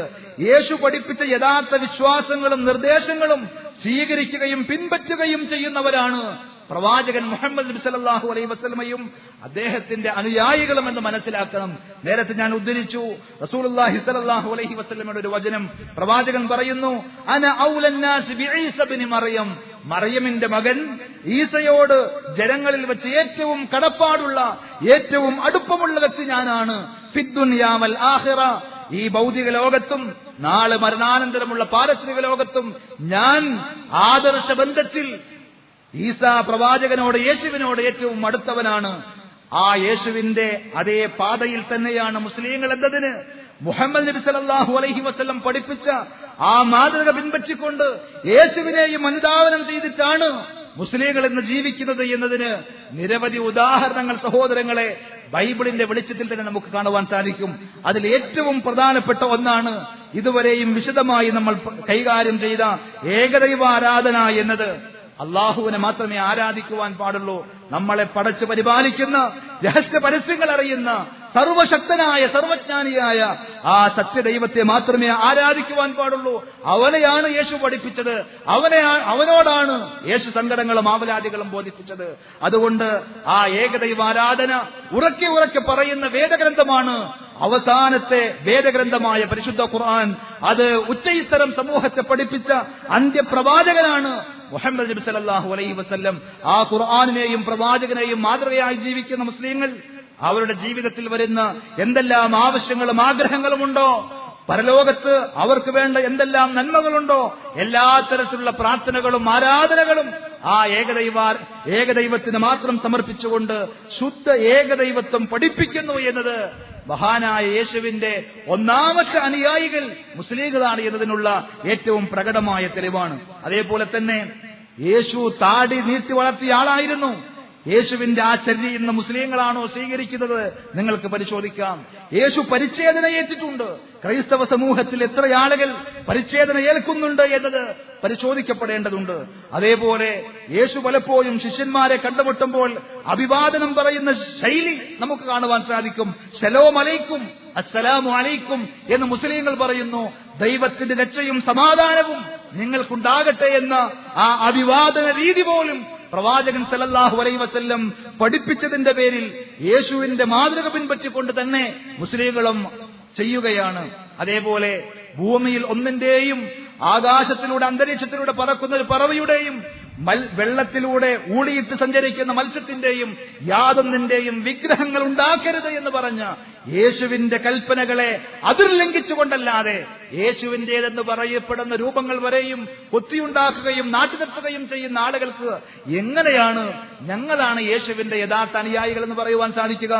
യേശു പഠിപ്പിച്ച യഥാർത്ഥ വിശ്വാസങ്ങളും നിർദ്ദേശങ്ങളും സ്വീകരിക്കുകയും പിൻപറ്റുകയും ചെയ്യുന്നവരാണ് പ്രവാചകൻ മുഹമ്മദ് നബി സല്ലല്ലാഹു അലൈഹി വസല്ലമയും അദ്ദേഹത്തിന്റെ അനുയായികളും എന്ന് മനസ്സിലാക്കണം. നേരത്തെ ഞാൻ ഉദ്ധരിച്ചു റസൂലുള്ളാഹി സ്വല്ലല്ലാഹു അലൈഹി വസല്ലമയുടെ ഒരു വചനം. പ്രവാചകൻ പറയുന്നു, അന ഔലന്നാസി ബിഈസ ഇബ്നു മറിയം. മറിയമിന്റെ മകൻ ഈസയോട് ജനങ്ങളിൽ വെച്ച് ഏറ്റവും കടപ്പാടുള്ള ഏറ്റവും അടുപ്പമുള്ള വ്യക്തി ഞാനാണ്. ഫിദ്ദുനിയാ വൽ ആഖിറ. ഈ ഭൗതിക ലോകത്തും നാളെ മരണാനന്തരമുള്ള പാരത്രിക ലോകത്തും ഞാൻ ആദർശ ബന്ധത്തിൽ ഈസാ പ്രവാചകനോട് യേശുവിനോട് ഏറ്റവും അടുത്തവനാണ്. ആ യേശുവിന്റെ അതേ പാതയിൽ തന്നെയാണ് മുസ്ലിങ്ങൾ എന്നതിന് മുഹമ്മദ് നബി സല്ലല്ലാഹു അലൈഹി വസല്ലം പഠിപ്പിച്ച ആ മാതൃക പിൻപറ്റിക്കൊണ്ട് യേശുവിനെയും അനുധാവനം ചെയ്തിട്ടാണ് മുസ്ലിങ്ങൾ ഇന്ന് ജീവിക്കുന്നത് എന്നതിന് നിരവധി ഉദാഹരണങ്ങൾ സഹോദരങ്ങളെ ബൈബിളിന്റെ വെളിച്ചത്തിൽ തന്നെ നമുക്ക് കാണുവാൻ സാധിക്കും. അതിൽ ഏറ്റവും പ്രധാനപ്പെട്ട ഒന്നാണ് ഇതുവരെയും വിശദമായി നമ്മൾ കൈകാര്യം ചെയ്ത ഏകദൈവാരാധന എന്നത്. അള്ളാഹുവിനെ മാത്രമേ ആരാധിക്കുവാൻ പാടുള്ളൂ. നമ്മളെ പടച്ചു പരിപാലിക്കുന്ന, രഹസ്യ പരസ്യങ്ങൾ അറിയുന്ന, സർവശക്തനായ സർവജ്ഞാനിയായ ആ സത്യദൈവത്തെ മാത്രമേ ആരാധിക്കുവാൻ പാടുള്ളൂ. അവനെയാണ് യേശു പഠിപ്പിച്ചത്. അവനോടാണ് യേശു സങ്കടങ്ങളും ആവലാദികളും ബോധിപ്പിച്ചത്. അതുകൊണ്ട് ആ ഏകദൈവാരാധന ഉറക്കെ ഉറക്കെ പറയുന്ന വേദഗ്രന്ഥമാണ് അവസാനത്തെ വേദഗ്രന്ഥമായ പരിശുദ്ധ ഖുർആൻ. അത് ഉച്ചയിത്തരം സമൂഹത്തെ പഠിപ്പിച്ച അന്ത്യപ്രവാചകനാണ് മുഹമ്മദ് നബി സല്ലല്ലാഹു അലൈഹി വസല്ലം. ആ ഖുർആനിനെയും പ്രവാചകനെയും മാതൃകയായി ജീവിക്കുന്ന മുസ്ലിങ്ങൾ അവരുടെ ജീവിതത്തിൽ വരുന്ന എന്തെല്ലാം ആവശ്യങ്ങളും ആഗ്രഹങ്ങളും ഉണ്ടോ, പരലോകത്ത് അവർക്ക് വേണ്ട എന്തെല്ലാം നന്മകളുണ്ടോ, എല്ലാ തരത്തിലുള്ള പ്രാർത്ഥനകളും ആരാധനകളും ആ ഏകദൈവത്തിന് മാത്രം സമർപ്പിച്ചുകൊണ്ട് ശുദ്ധ ഏകദൈവത്വം പഠിപ്പിക്കുന്നു എന്നത് മഹാനായ യേശുവിന്റെ ഒന്നാമത്തെ അനുയായികൾ മുസ്ലിങ്ങളാണ് എന്നതിനുള്ള ഏറ്റവും പ്രകടമായ തെളിവാണ്. അതേപോലെ തന്നെ യേശു താടി നീട്ടി വളർത്തിയ ആളായിരുന്നു. യേശുവിന്റെ ആ ചര്യ ഇന്ന് മുസ്ലിങ്ങളാണോ സ്വീകരിക്കുന്നത്? നിങ്ങൾക്ക് പരിശോധിക്കാം. യേശു പരിച്ഛേദന ഏറ്റിട്ടുണ്ട്. ക്രൈസ്തവ സമൂഹത്തിൽ എത്ര ആളുകൾ പരിച്ഛേദന ഏൽക്കുന്നുണ്ട് എന്നത് പരിശോധിക്കപ്പെടേണ്ടതുണ്ട്. അതേപോലെ യേശു പലപ്പോഴും ശിഷ്യന്മാരെ കണ്ടുമുട്ടുമ്പോൾ അഭിവാദനം പറയുന്ന ശൈലി നമുക്ക് കാണുവാൻ സാധിക്കും. ശലോം അലൈക്കും, അസ്സലാമു അലൈക്കും എന്ന് മുസ്ലിങ്ങൾ പറയുന്നു. ദൈവത്തിന്റെ രക്ഷയും സമാധാനവും നിങ്ങൾക്കുണ്ടാകട്ടെ എന്ന ആ അഭിവാദന രീതി പോലും പ്രവാചകൻ സല്ലല്ലാഹു അലൈഹി വസല്ലം പഠിപ്പിച്ചതിന്റെ പേരിൽ യേശുവിന്റെ മാതൃക പിൻപറ്റിക്കൊണ്ട് തന്നെ മുസ്ലിങ്ങളും ചെയ്യുകയാണ്. അതേപോലെ ഭൂമിയിൽ ഒന്നിന്റെയും ആകാശത്തിലൂടെ അന്തരീക്ഷത്തിലൂടെ പറക്കുന്ന ഒരു പറവയുടെയും വെള്ളത്തിലൂടെ ഊളിയിട്ട് സഞ്ചരിക്കുന്ന മത്സ്യത്തിന്റെയും യാതൊന്നിന്റെയും വിഗ്രഹങ്ങൾ ഉണ്ടാക്കരുത് എന്ന് പറഞ്ഞ യേശുവിന്റെ കൽപ്പനകളെ അതിർലംഘിച്ചുകൊണ്ടല്ലാതെ യേശുവിന്റേതെന്ന് പറയപ്പെടുന്ന രൂപങ്ങൾ വരെയും കൊത്തിയുണ്ടാക്കുകയും നാട്ടിലെത്തുകയും ചെയ്യുന്ന ആളുകൾക്ക് എങ്ങനെയാണ് ഞങ്ങളാണ് യേശുവിന്റെ യഥാർത്ഥ അനുയായികൾ എന്ന് പറയുവാൻ സാധിക്കുക?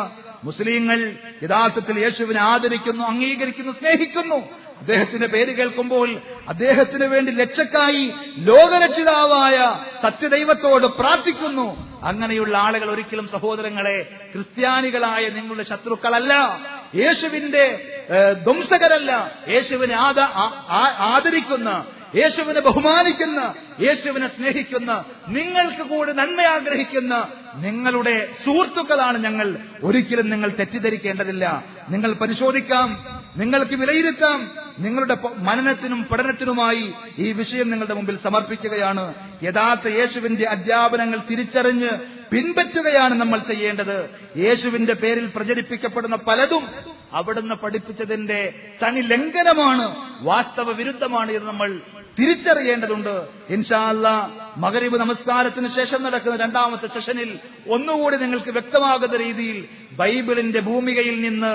മുസ്ലിങ്ങൾ യഥാർത്ഥത്തിൽ യേശുവിനെ ആദരിക്കുന്നു, അംഗീകരിക്കുന്നു, സ്നേഹിക്കുന്നു. അദ്ദേഹത്തിന്റെ പേര് കേൾക്കുമ്പോൾ അദ്ദേഹത്തിന് വേണ്ടി ലക്ഷക്കായി ലോകരക്ഷിതാവായ സത്യദൈവത്തോട് പ്രാർത്ഥിക്കുന്നു. അങ്ങനെയുള്ള ആളുകൾ ഒരിക്കലും സഹോദരങ്ങളെ ക്രിസ്ത്യാനികളായ നിങ്ങളുടെ ശത്രുക്കളല്ല. യേശുവിന്റെ ധ്വംസകരല്ല, യേശുവിനെ ആദരിക്കുന്ന, യേശുവിനെ ബഹുമാനിക്കുന്ന, യേശുവിനെ സ്നേഹിക്കുന്ന, നിങ്ങൾക്ക് കൂടി നന്മ ആഗ്രഹിക്കുന്ന നിങ്ങളുടെ സുഹൃത്തുക്കളാണ് ഞങ്ങൾ. ഒരിക്കലും നിങ്ങൾ തെറ്റിദ്ധരിക്കേണ്ടതില്ല. നിങ്ങൾ പരിശോധിക്കാം, നിങ്ങൾക്ക് വിലയിരുത്താം. നിങ്ങളുടെ മനനത്തിനും പഠനത്തിനുമായി ഈ വിഷയം നിങ്ങളുടെ മുമ്പിൽ സമർപ്പിക്കുകയാണ്. യഥാർത്ഥ യേശുവിന്റെ അധ്യാപനങ്ങൾ തിരിച്ചറിഞ്ഞ് പിൻപറ്റുകയാണ് നമ്മൾ ചെയ്യേണ്ടത്. യേശുവിന്റെ പേരിൽ പ്രചരിപ്പിക്കപ്പെടുന്ന പലതും അവിടുന്ന് പഠിപ്പിച്ചതിന്റെ തനി ലംഘനമാണ്, വാസ്തവ വിരുദ്ധമാണ് എന്ന് നമ്മൾ തിരിച്ചറിയേണ്ടതുണ്ട്. ഇൻഷാ അല്ലാഹ് മഗ്രിബ് നമസ്കാരത്തിന് ശേഷം നടക്കുന്ന രണ്ടാമത്തെ സെഷനിൽ ഒന്നുകൂടി നിങ്ങൾക്ക് വ്യക്തമാകുന്ന രീതിയിൽ ബൈബിളിന്റെ ഭൂമികയിൽ നിന്ന്,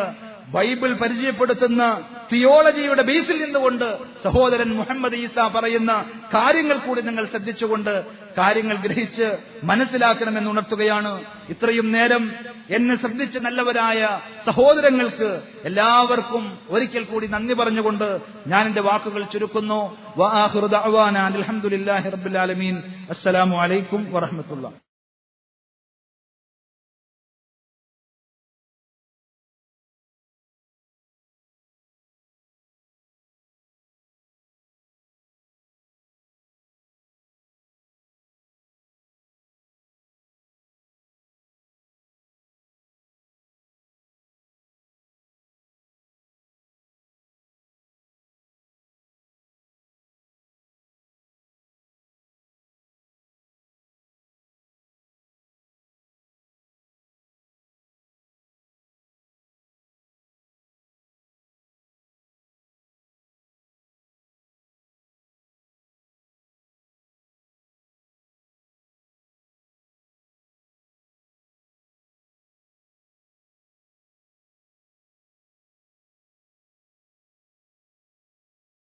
ബൈബിൾ പരിചയപ്പെടുത്തുന്ന തിയോളജിയുടെ ബേസിൽ നിന്നുകൊണ്ട് സഹോദരൻ മുഹമ്മദ് ഈസ പറയുന്ന കാര്യങ്ങൾ കൂടി നിങ്ങൾ ശ്രദ്ധിച്ചുകൊണ്ട് കാര്യങ്ങൾ ഗ്രഹിച്ച് മനസ്സിലാക്കണമെന്ന് ഉണർത്തുകയാണ്. ഇത്രയും നേരം എന്നെ ശ്രദ്ധിച്ച നല്ലവരായ സഹോദരങ്ങൾക്ക് എല്ലാവർക്കും ഒരിക്കൽ കൂടി നന്ദി പറഞ്ഞുകൊണ്ട് ഞാൻ എന്റെ വാക്കുകൾ ചുരുക്കുന്നു. വആഖിറു ദഅ്വാനാ അൽഹംദുലില്ലാഹി റബ്ബിൽ ആലമീൻ. അസ്സലാമു അലൈക്കും വറഹ്മത്തുള്ളാഹി.